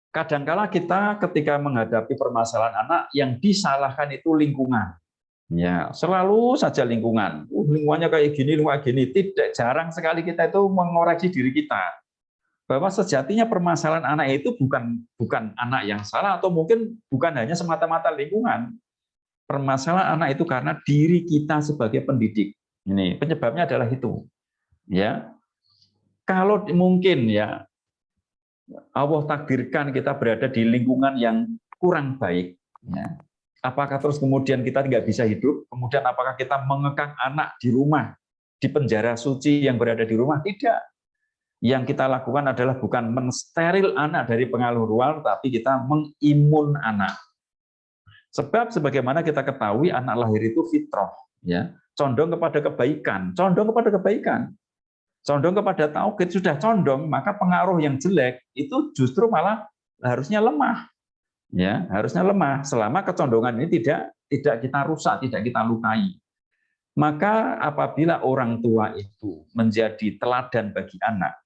kadangkala kita ketika menghadapi permasalahan anak yang disalahkan itu lingkungan. Ya, selalu saja lingkungan. Lingkungannya kayak gini, lingkungan gini. Tidak, jarang sekali kita itu mengoreksi diri kita. Bahwa sejatinya permasalahan anak itu bukan anak yang salah atau mungkin bukan hanya semata-mata lingkungan. Permasalahan anak itu karena diri kita sebagai pendidik. Ini penyebabnya adalah itu. Ya. Kalau mungkin ya Allah takdirkan kita berada di lingkungan yang kurang baik, ya. Apakah terus kemudian kita tidak bisa hidup? Kemudian apakah kita mengekang anak di rumah, di penjara suci yang berada di rumah? Tidak. Yang kita lakukan adalah bukan mensteril anak dari pengaruh luar, tapi kita mengimun anak. Sebab sebagaimana kita ketahui anak lahir itu fitrah, ya, condong kepada kebaikan, condong kepada tauhid, sudah condong, maka pengaruh yang jelek itu justru malah harusnya lemah. Ya, harusnya lemah selama kecondongan ini tidak kita rusak, tidak kita lukai. Maka apabila orang tua itu menjadi teladan bagi anak,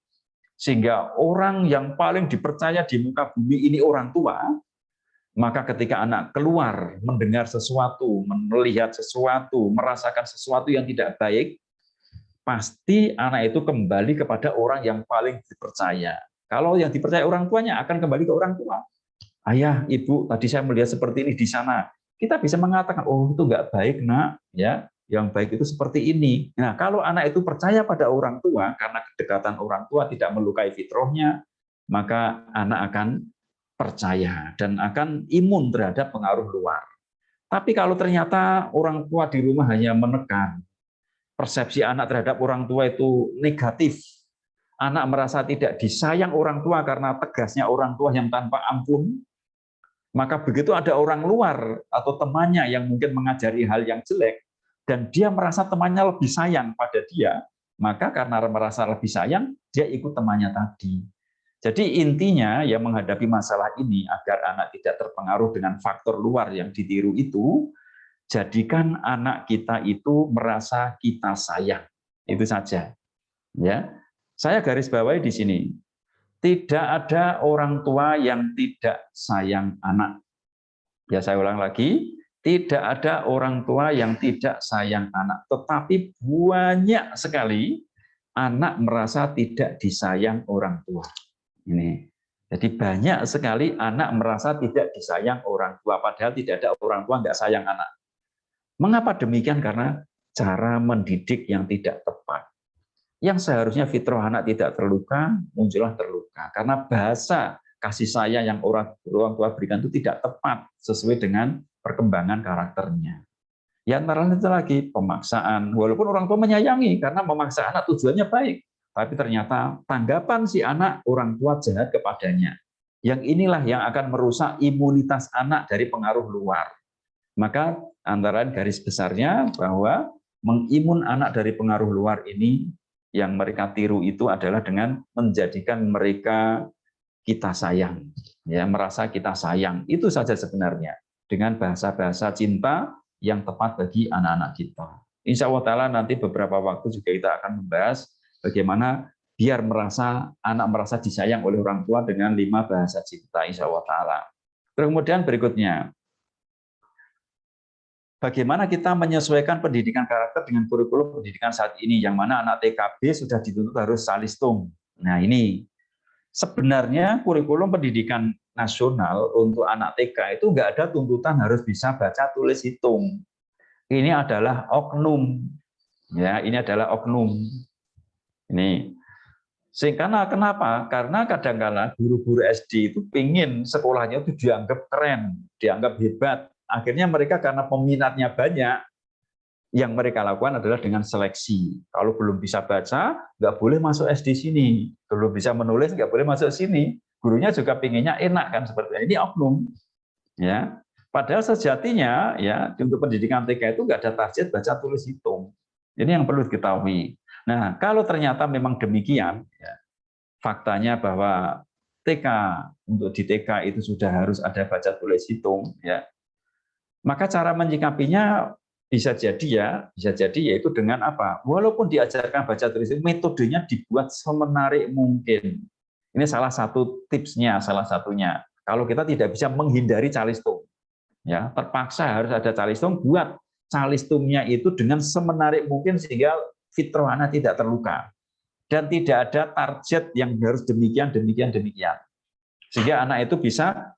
sehingga orang yang paling dipercaya di muka bumi ini orang tua, maka ketika anak keluar mendengar sesuatu, melihat sesuatu, merasakan sesuatu yang tidak baik, pasti anak itu kembali kepada orang yang paling dipercaya. Kalau yang dipercaya orang tuanya akan kembali ke orang tua. Ayah, ibu, tadi saya melihat seperti ini di sana. Kita bisa mengatakan, oh itu nggak baik, nak. Ya, yang baik itu seperti ini. Nah, kalau anak itu percaya pada orang tua, karena kedekatan orang tua tidak melukai fitrahnya, maka anak akan percaya dan akan imun terhadap pengaruh luar. Tapi kalau ternyata orang tua di rumah hanya menekan, persepsi anak terhadap orang tua itu negatif, anak merasa tidak disayang orang tua karena tegasnya orang tua yang tanpa ampun, maka begitu ada orang luar atau temannya yang mungkin mengajari hal yang jelek, dan dia merasa temannya lebih sayang pada dia, maka karena merasa lebih sayang, dia ikut temannya tadi. Jadi intinya yang menghadapi masalah ini agar anak tidak terpengaruh dengan faktor luar yang ditiru itu, jadikan anak kita itu merasa kita sayang. Itu saja. Ya. Saya garis bawahi di sini. Tidak ada orang tua yang tidak sayang anak. Ya, saya ulang lagi, Tidak ada orang tua yang tidak sayang anak, tetapi banyak sekali anak merasa tidak disayang orang tua. Ini. Jadi banyak sekali anak merasa tidak disayang orang tua, padahal tidak ada orang tua nggak sayang anak. Mengapa demikian? Karena cara mendidik yang tidak tepat. Yang seharusnya fitrah anak tidak terluka, muncullah terluka. Karena bahasa kasih sayang yang orang tua berikan itu tidak tepat sesuai dengan perkembangan karakternya. Ya antara itu lagi pemaksaan, walaupun orang tua menyayangi karena memaksa anak tujuannya baik, tapi ternyata tanggapan si anak orang tua jahat kepadanya. Yang inilah yang akan merusak imunitas anak dari pengaruh luar. Maka antara garis besarnya bahwa mengimun anak dari pengaruh luar ini yang mereka tiru itu adalah dengan menjadikan mereka kita sayang, ya merasa kita sayang. Itu saja sebenarnya dengan bahasa-bahasa cinta yang tepat bagi anak-anak kita. Insya Allah Ta'ala nanti beberapa waktu juga kita akan membahas bagaimana biar anak merasa disayang oleh orang tua dengan 5 bahasa cinta, insya Allah Ta'ala. Kemudian berikutnya, bagaimana kita menyesuaikan pendidikan karakter dengan kurikulum pendidikan saat ini, yang mana anak TKB sudah dituntut harus salistung. Nah ini, sebenarnya kurikulum pendidikan nasional untuk anak TK itu nggak ada tuntutan harus bisa baca, tulis, hitung. Ini adalah oknum. Ya, ini adalah oknum. Ini. Karena kenapa? Karena kadang-kala guru-guru SD itu pingin sekolahnya itu dianggap keren, dianggap hebat. Akhirnya mereka karena peminatnya banyak, yang mereka lakukan adalah dengan seleksi. Kalau belum bisa baca, nggak boleh masuk SD sini. Belum bisa menulis, nggak boleh masuk sini. Gurunya juga pinginnya enak kan seperti ini oknum. Ya, padahal sejatinya ya untuk pendidikan TK itu nggak ada target baca, tulis, hitung. Ini yang perlu diketahui. Nah, kalau ternyata memang demikian, ya, faktanya bahwa untuk di TK itu sudah harus ada baca, tulis, hitung, ya, maka cara menyikapinya bisa jadi yaitu dengan apa? Walaupun diajarkan baca, tulis, hitung, metodenya dibuat semenarik mungkin. Ini salah satu tipsnya, salah satunya. Kalau kita tidak bisa menghindari calistung, ya terpaksa harus ada calistung, buat calistumnya itu dengan semenarik mungkin sehingga fitrah anak tidak terluka dan tidak ada target yang harus demikian, sehingga anak itu bisa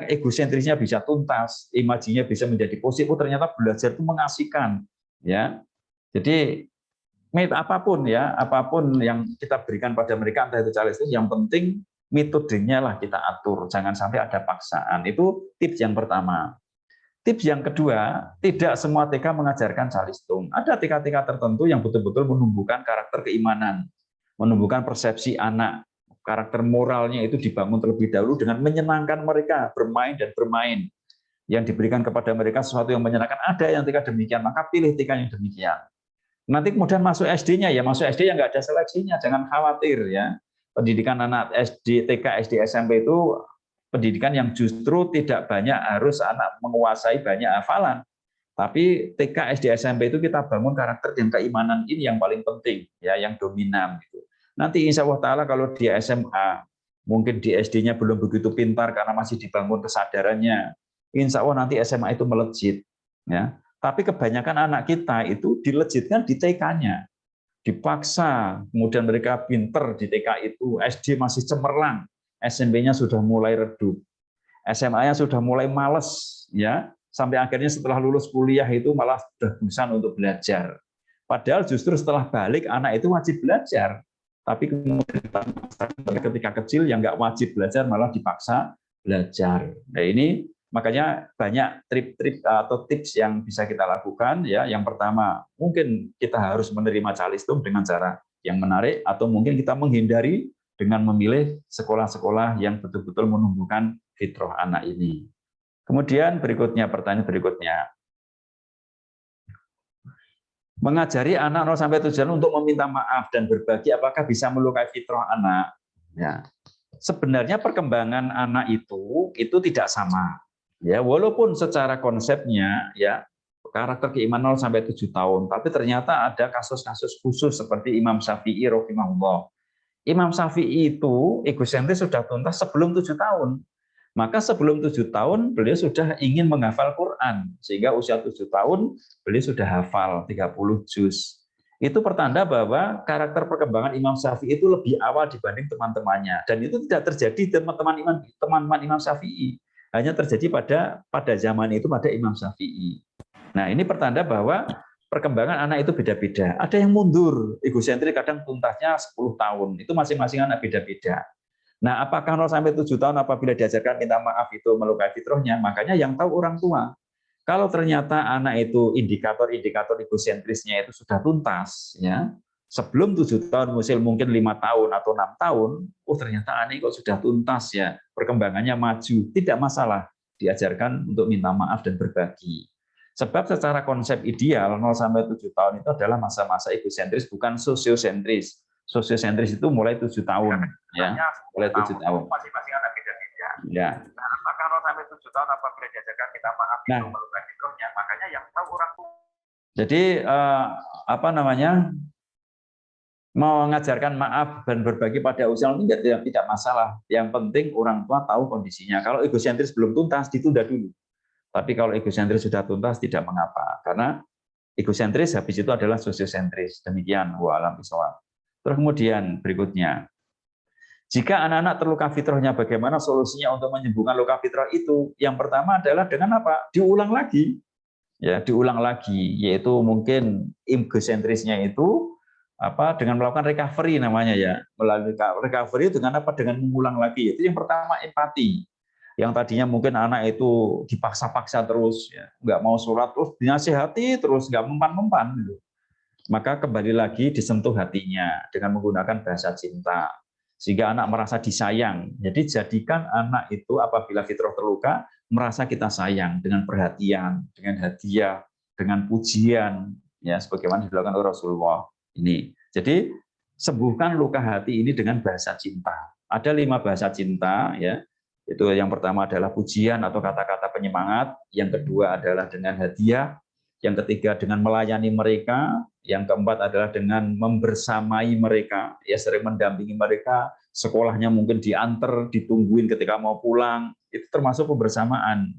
egosentrisnya bisa tuntas, imajinya bisa menjadi positif. Ternyata belajar itu mengasihkan, ya. Jadi apapun yang kita berikan pada mereka, entah itu calistung, yang penting metodenya lah kita atur, jangan sampai ada paksaan. Itu tips yang pertama. Tips yang kedua, tidak semua TK mengajarkan calistung. Ada TK-TK tertentu yang betul-betul menumbuhkan karakter keimanan, menumbuhkan persepsi anak, karakter moralnya itu dibangun terlebih dahulu dengan menyenangkan mereka bermain dan bermain. Yang diberikan kepada mereka sesuatu yang menyenangkan. Ada yang TK demikian, maka pilih TK yang demikian. Nanti kemudian masuk SD-nya, ya masuk SD yang nggak ada seleksinya, jangan khawatir ya. Pendidikan anak SD, TK, SD, SMP itu pendidikan yang justru tidak banyak harus anak menguasai banyak hafalan. Tapi TK, SD, SMP itu kita bangun karakter dan keimanan ini yang paling penting, ya, yang dominan. Gitu. Nanti insya Allah Ta'ala kalau di SMA, mungkin di SD-nya belum begitu pintar karena masih dibangun kesadarannya. Insya Allah nanti SMA itu melejit. Ya. Tapi kebanyakan anak kita itu dilejitkan di TK-nya. Dipaksa, kemudian mereka pinter di TK itu, SD masih cemerlang. SMP-nya sudah mulai redup, SMA-nya sudah mulai males, ya, sampai akhirnya setelah lulus kuliah itu malah sudah bosan untuk belajar. Padahal justru setelah balik anak itu wajib belajar, tapi kemudian ketika kecil yang nggak wajib belajar malah dipaksa belajar. Nah ini makanya banyak trik-trik atau tips yang bisa kita lakukan. Ya, yang pertama mungkin kita harus menerima calistung dengan cara yang menarik, atau mungkin kita menghindari dengan memilih sekolah-sekolah yang betul-betul menumbuhkan fitrah anak ini. Kemudian pertanyaan berikutnya. Mengajari anak 0 sampai 7 tahun untuk meminta maaf dan berbagi apakah bisa melukai fitrah anak? Ya. Sebenarnya perkembangan anak itu tidak sama. Ya, walaupun secara konsepnya ya karakter keimanan 0 sampai 7 tahun, tapi ternyata ada kasus-kasus khusus seperti Imam Syafi'i rahimahullah. Imam Syafi'i itu egosentris sudah tuntas sebelum 7 tahun. Maka sebelum 7 tahun beliau sudah ingin menghafal Quran, sehingga usia 7 tahun beliau sudah hafal 30 juz. Itu pertanda bahwa karakter perkembangan Imam Syafi'i itu lebih awal dibanding teman-temannya, dan itu tidak terjadi teman-teman Imam Syafi'i, hanya terjadi pada zaman itu pada Imam Syafi'i. Nah, ini pertanda bahwa perkembangan anak itu beda-beda. Ada yang mundur, egosentrik kadang tuntasnya 10 tahun. Itu masing-masing anak beda-beda. Nah, apakah 0 sampai 7 tahun apabila diajarkan minta maaf itu melukai fitrahnya? Makanya yang tahu orang tua. Kalau ternyata anak itu indikator-indikator egosentrisnya itu sudah tuntas, ya, sebelum 7 tahun, mungkin 5 tahun atau 6 tahun, oh ternyata anak kok sudah tuntas ya, perkembangannya maju, tidak masalah diajarkan untuk minta maaf dan berbagi. Sebab secara konsep ideal 0 sampai 7 tahun itu adalah masa-masa egosentris, bukan sosiosentris. Sosiosentris itu mulai 7 tahun, ya, mulai 7 tahun. Masing-masing anak beda-beda. Ya. Nah, maka 0 sampai 7 tahun apabila diajarkan kita maaf itu melukai fitrahnya, makanya yang tahu orang tua. Jadi apa namanya? Mengajarkan maaf dan berbagi pada usia tidak masalah. Yang penting orang tua tahu kondisinya. Kalau egosentris belum tuntas, ditunda dulu. Tapi kalau egosentris sudah tuntas, tidak mengapa. Karena egosentris habis itu adalah sosiosentris. Demikian, wa'alam bishawab. Terus kemudian berikutnya, jika anak-anak terluka fitrahnya, bagaimana solusinya untuk menyembuhkan luka fitrah itu? Yang pertama adalah dengan apa? Diulang lagi. Ya, diulang lagi, yaitu mungkin egosentrisnya itu dengan melakukan recovery namanya ya. Melalui recovery dengan apa? Dengan mengulang lagi. Itu yang pertama, empati. Yang tadinya mungkin anak itu dipaksa-paksa terus, ya, nggak mau sholat, terus dinasihati terus, nggak mempan-mempan. Gitu. Maka kembali lagi disentuh hatinya dengan menggunakan bahasa cinta. Sehingga anak merasa disayang. Jadi jadikan anak itu apabila fitrah terluka, merasa kita sayang dengan perhatian, dengan hadiah, dengan pujian, ya sebagaimana dilakukan oleh Rasulullah ini. Jadi sembuhkan luka hati ini dengan bahasa cinta. Ada 5 bahasa cinta, ya. Itu yang pertama adalah pujian atau kata-kata penyemangat, yang kedua adalah dengan hadiah, yang ketiga dengan melayani mereka, yang keempat adalah dengan membersamai mereka, ya sering mendampingi mereka, sekolahnya mungkin diantar, ditungguin ketika mau pulang, itu termasuk kebersamaan.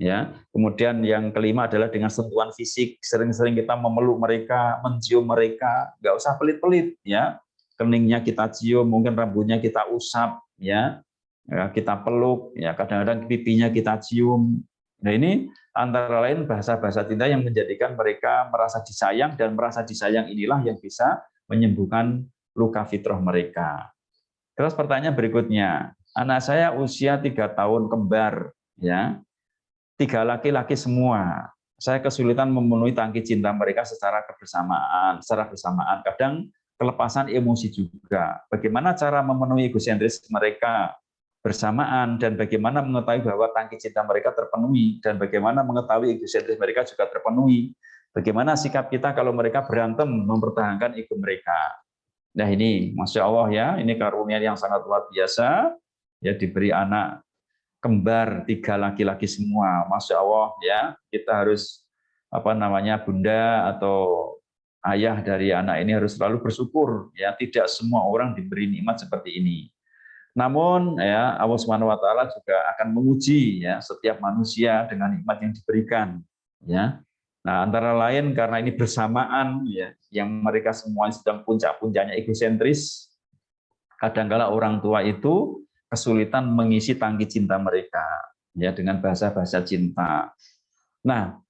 Ya, kemudian yang kelima adalah dengan sentuhan fisik, sering-sering kita memeluk mereka, mencium mereka, nggak usah pelit-pelit, ya, keningnya kita cium, mungkin rambutnya kita usap, ya, kita peluk, ya, kadang-kadang pipinya kita cium. Nah ini antara lain bahasa-bahasa cinta yang menjadikan mereka merasa disayang, dan merasa disayang inilah yang bisa menyembuhkan luka fitrah mereka. Terus pertanyaan berikutnya, anak saya usia 3 tahun kembar, ya, 3 laki-laki semua. Saya kesulitan memenuhi tangki cinta mereka secara bersamaan. Kadang kelepasan emosi juga. Bagaimana cara memenuhi egosentris mereka bersamaan, dan bagaimana mengetahui bahwa tangki cinta mereka terpenuhi, dan bagaimana mengetahui egosentris mereka juga terpenuhi. Bagaimana sikap kita kalau mereka berantem mempertahankan ego mereka. Nah ini, Masya Allah ya, ini karunia yang sangat luar biasa, ya diberi anak kembar 3 laki-laki semua, Masya Allah ya, kita harus bunda atau ayah dari anak ini harus selalu bersyukur ya, tidak semua orang diberi nikmat seperti ini. Namun ya Allah Subhanahu wa taala juga akan menguji ya setiap manusia dengan nikmat yang diberikan ya. Nah, antara lain karena ini bersamaan ya, yang mereka semua sedang puncak-puncaknya egosentris, kadangkala orang tua itu kesulitan mengisi tangki cinta mereka ya dengan bahasa-bahasa cinta. Nah,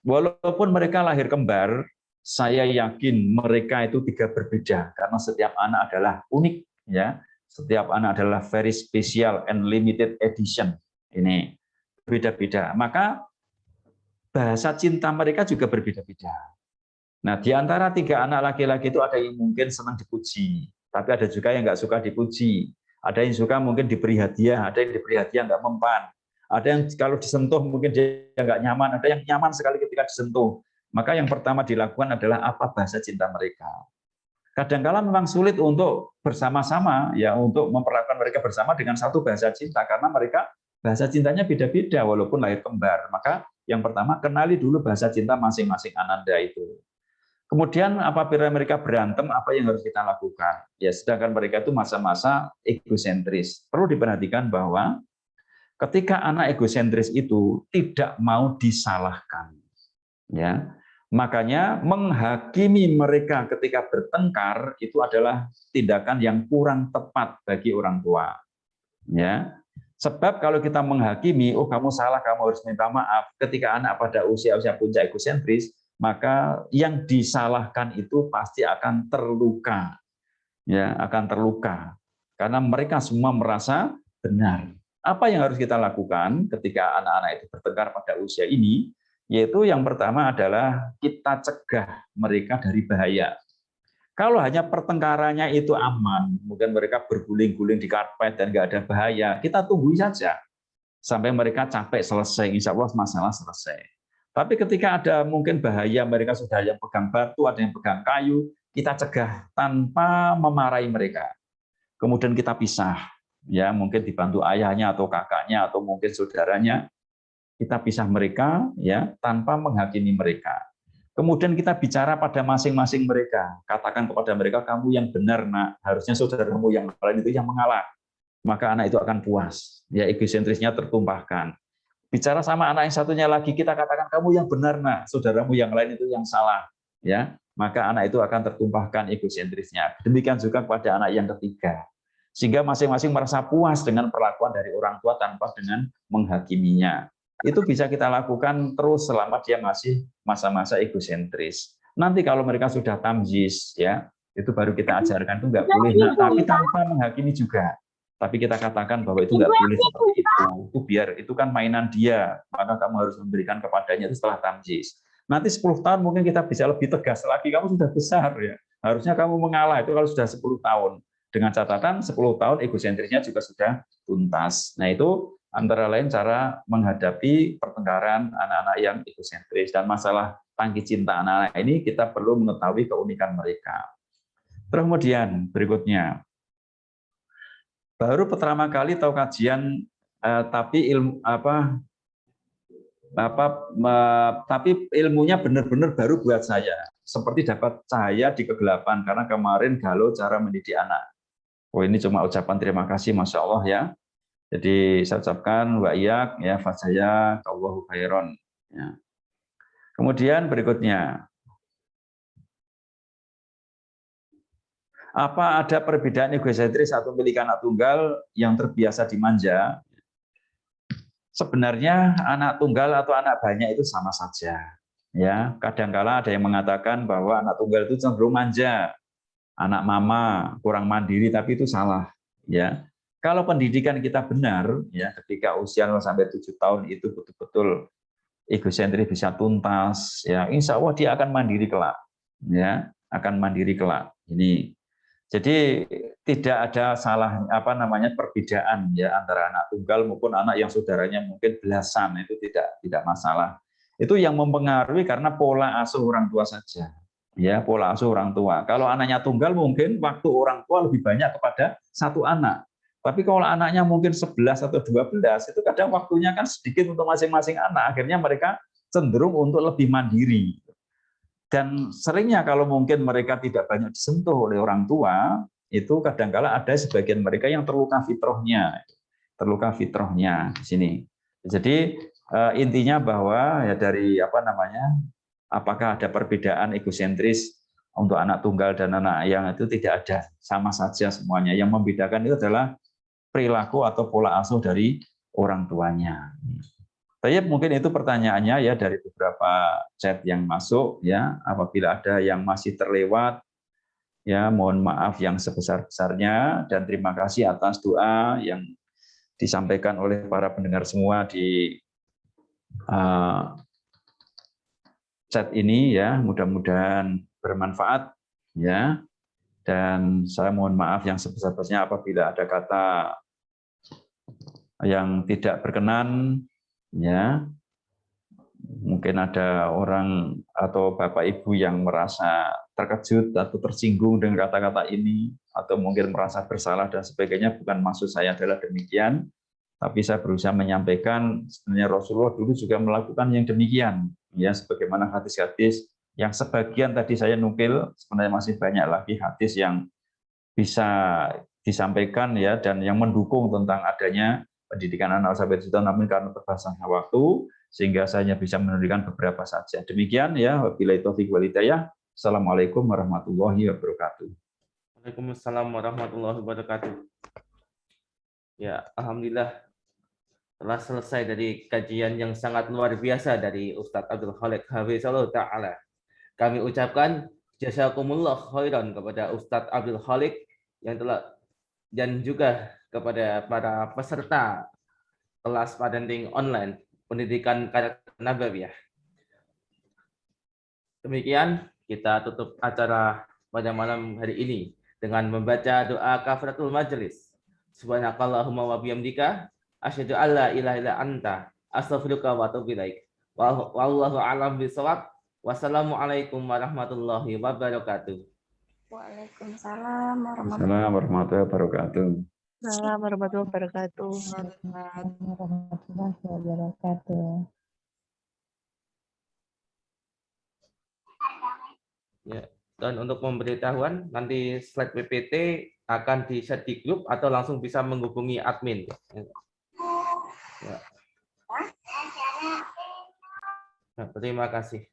walaupun mereka lahir kembar, saya yakin mereka itu 3 berbeda karena setiap anak adalah unik ya. Setiap anak adalah very special and limited edition. Ini beda-beda. Maka bahasa cinta mereka juga berbeda-beda. Nah, di antara 3 anak laki-laki itu ada yang mungkin senang dipuji, tapi ada juga yang nggak suka dipuji. Ada yang suka mungkin diberi hadiah, ada yang diberi hadiah nggak mempan. Ada yang kalau disentuh mungkin dia nggak nyaman, ada yang nyaman sekali ketika disentuh. Maka yang pertama dilakukan adalah apa bahasa cinta mereka. Kadang-kala memang sulit untuk bersama-sama ya, untuk memperlakukan mereka bersama dengan satu bahasa cinta, karena mereka bahasa cintanya beda-beda walaupun lahir kembar. Maka yang pertama kenali dulu bahasa cinta masing-masing ananda itu. Kemudian apabila mereka berantem, apa yang harus kita lakukan? Ya, sedangkan mereka itu masa-masa egosentris. Perlu diperhatikan bahwa Ketika anak egosentris itu tidak mau disalahkan, ya, makanya menghakimi mereka ketika bertengkar itu adalah tindakan yang kurang tepat bagi orang tua. Ya, sebab kalau kita menghakimi, oh kamu salah, kamu harus minta maaf. Ketika anak pada usia-usia puncak egosentris, maka yang disalahkan itu pasti akan terluka, ya, akan terluka, karena mereka semua merasa benar. Apa yang harus kita lakukan ketika anak-anak itu bertengkar pada usia ini? Yaitu yang pertama adalah kita cegah mereka dari bahaya. Kalau hanya pertengkarannya itu aman, mungkin mereka berguling-guling di karpet dan nggak ada bahaya, kita tunggu saja sampai mereka capek selesai, insya Allah masalah selesai. Tapi ketika ada mungkin bahaya, mereka sudah yang pegang batu, ada yang pegang kayu, kita cegah tanpa memarahi mereka. Kemudian kita pisah, ya mungkin dibantu ayahnya atau kakaknya atau mungkin saudaranya, kita pisah mereka, ya tanpa menghakimi mereka. Kemudian kita bicara pada masing-masing mereka. Katakan kepada mereka, kamu yang benar, nak. Harusnya saudaramu yang lain itu yang mengalah. Maka anak itu akan puas. Ya, egosentrisnya tertumpahkan. Bicara sama anak yang satunya lagi, kita katakan, kamu yang benar, nak. Saudaramu yang lain itu yang salah. Ya, maka anak itu akan tertumpahkan egosentrisnya. Demikian juga kepada anak yang ketiga. Sehingga masing-masing merasa puas dengan perlakuan dari orang tua tanpa dengan menghakiminya. Itu bisa kita lakukan terus selama dia masih masa-masa egosentris. Nanti kalau mereka sudah tamyiz, ya itu baru kita ajarkan itu nggak boleh, nah, tapi tanpa menghakimi juga. Tapi kita katakan bahwa itu nggak boleh seperti itu biar itu kan mainan dia, maka kamu harus memberikan kepadanya itu setelah tamyiz. Nanti 10 tahun mungkin kita bisa lebih tegas lagi, kamu sudah besar ya, harusnya kamu mengalah itu kalau sudah 10 tahun. Dengan catatan 10 tahun egosentrisnya juga sudah tuntas. Nah itu antara lain cara menghadapi pertengkaran anak-anak yang egosentris. Dan masalah tangki cinta anak-anak ini kita perlu mengetahui keunikan mereka. Terus kemudian berikutnya, baru pertama kali tahu kajian, tapi tapi ilmunya benar-benar baru buat saya. Seperti dapat cahaya di kegelapan, karena kemarin galau cara mendidik anak. Oh ini cuma ucapan terima kasih, Masya Allah ya. Jadi saya ucapkan wa iyak ya fajaya kallahu khairon. Ya. Kemudian berikutnya, apa ada perbedaan egosentris atau milik anak tunggal yang terbiasa dimanja? Sebenarnya anak tunggal atau anak banyak itu sama saja. Ya, kadangkala ada yang mengatakan bahwa anak tunggal itu cenderung manja, anak mama kurang mandiri, tapi itu salah. Ya. Kalau pendidikan kita benar, ya ketika usia 0 sampai 7 tahun itu betul-betul egosentris bisa tuntas, ya insya Allah dia akan mandiri kelak, ya akan mandiri kelak. Ini jadi tidak ada salah perbedaan ya antara anak tunggal maupun anak yang saudaranya mungkin belasan, itu tidak masalah. Itu yang mempengaruhi karena pola asuh orang tua saja, ya pola asuh orang tua. Kalau anaknya tunggal mungkin waktu orang tua lebih banyak kepada satu anak. Tapi kalau anaknya mungkin 11 atau 12, itu kadang waktunya kan sedikit untuk masing-masing anak. Akhirnya mereka cenderung untuk lebih mandiri. Dan seringnya kalau mungkin mereka tidak banyak disentuh oleh orang tua, itu kadang-kala ada sebagian mereka yang terluka fitrahnya. Terluka fitrahnya di sini. Jadi intinya bahwa ya dari apakah ada perbedaan egosentris untuk anak tunggal dan anak yang itu tidak ada, sama saja semuanya. Yang membedakan itu adalah perilaku atau pola asuh dari orang tuanya. Tapi mungkin itu pertanyaannya ya dari beberapa chat yang masuk ya. Apabila ada yang masih terlewat ya mohon maaf yang sebesar-besarnya dan terima kasih atas doa yang disampaikan oleh para pendengar semua di chat ini ya. Mudah-mudahan bermanfaat ya. Dan saya mohon maaf yang sebesar-besarnya apabila ada kata yang tidak berkenan, ya mungkin ada orang atau Bapak Ibu yang merasa terkejut atau tersinggung dengan kata-kata ini, atau mungkin merasa bersalah dan sebagainya. Bukan maksud saya adalah demikian, tapi saya berusaha menyampaikan sebenarnya Rasulullah dulu juga melakukan yang demikian, ya sebagaimana hadis-hadis yang sebagian tadi saya nukil, sebenarnya masih banyak lagi hadis yang bisa disampaikan ya dan yang mendukung tentang adanya pendidikan analfabet itu, namun karena terbatasan waktu sehingga saya hanya bisa menunjukkan beberapa saja. Demikian ya, wabillahi taufiq wal hidayah. Assalamualaikum warahmatullahi wabarakatuh.
Waalaikumsalam warahmatullahi wabarakatuh. Ya, alhamdulillah telah selesai dari kajian yang sangat luar biasa dari Ustadz Abdul Khalik Hafizahullah Ta'ala. Kami ucapkan jazakumullah khairan kepada Ustadz Abdul Khalik yang telah, dan juga kepada para peserta kelas parenting online pendidikan karakter nabawiyah. Demikian kita tutup acara pada malam hari ini dengan membaca doa kafaratul majelis. Subhanakallahumma wa bihamdika asyhadu an la ilaha illa anta astaghfiruka wa atubu ilaik. Wallahu a'lam bishawab. Wassalamualaikum warahmatullahi wabarakatuh.
Waalaikumsalam
Assalamualaikum warahmatullahi wabarakatuh.
Assalamualaikum warahmatullahi wabarakatuh.
Warahmatullahi wabarakatuh.
Ya, dan untuk pemberitahuan nanti slide PPT akan di-share di grup atau langsung bisa menghubungi admin. Ya. Nah, terima kasih.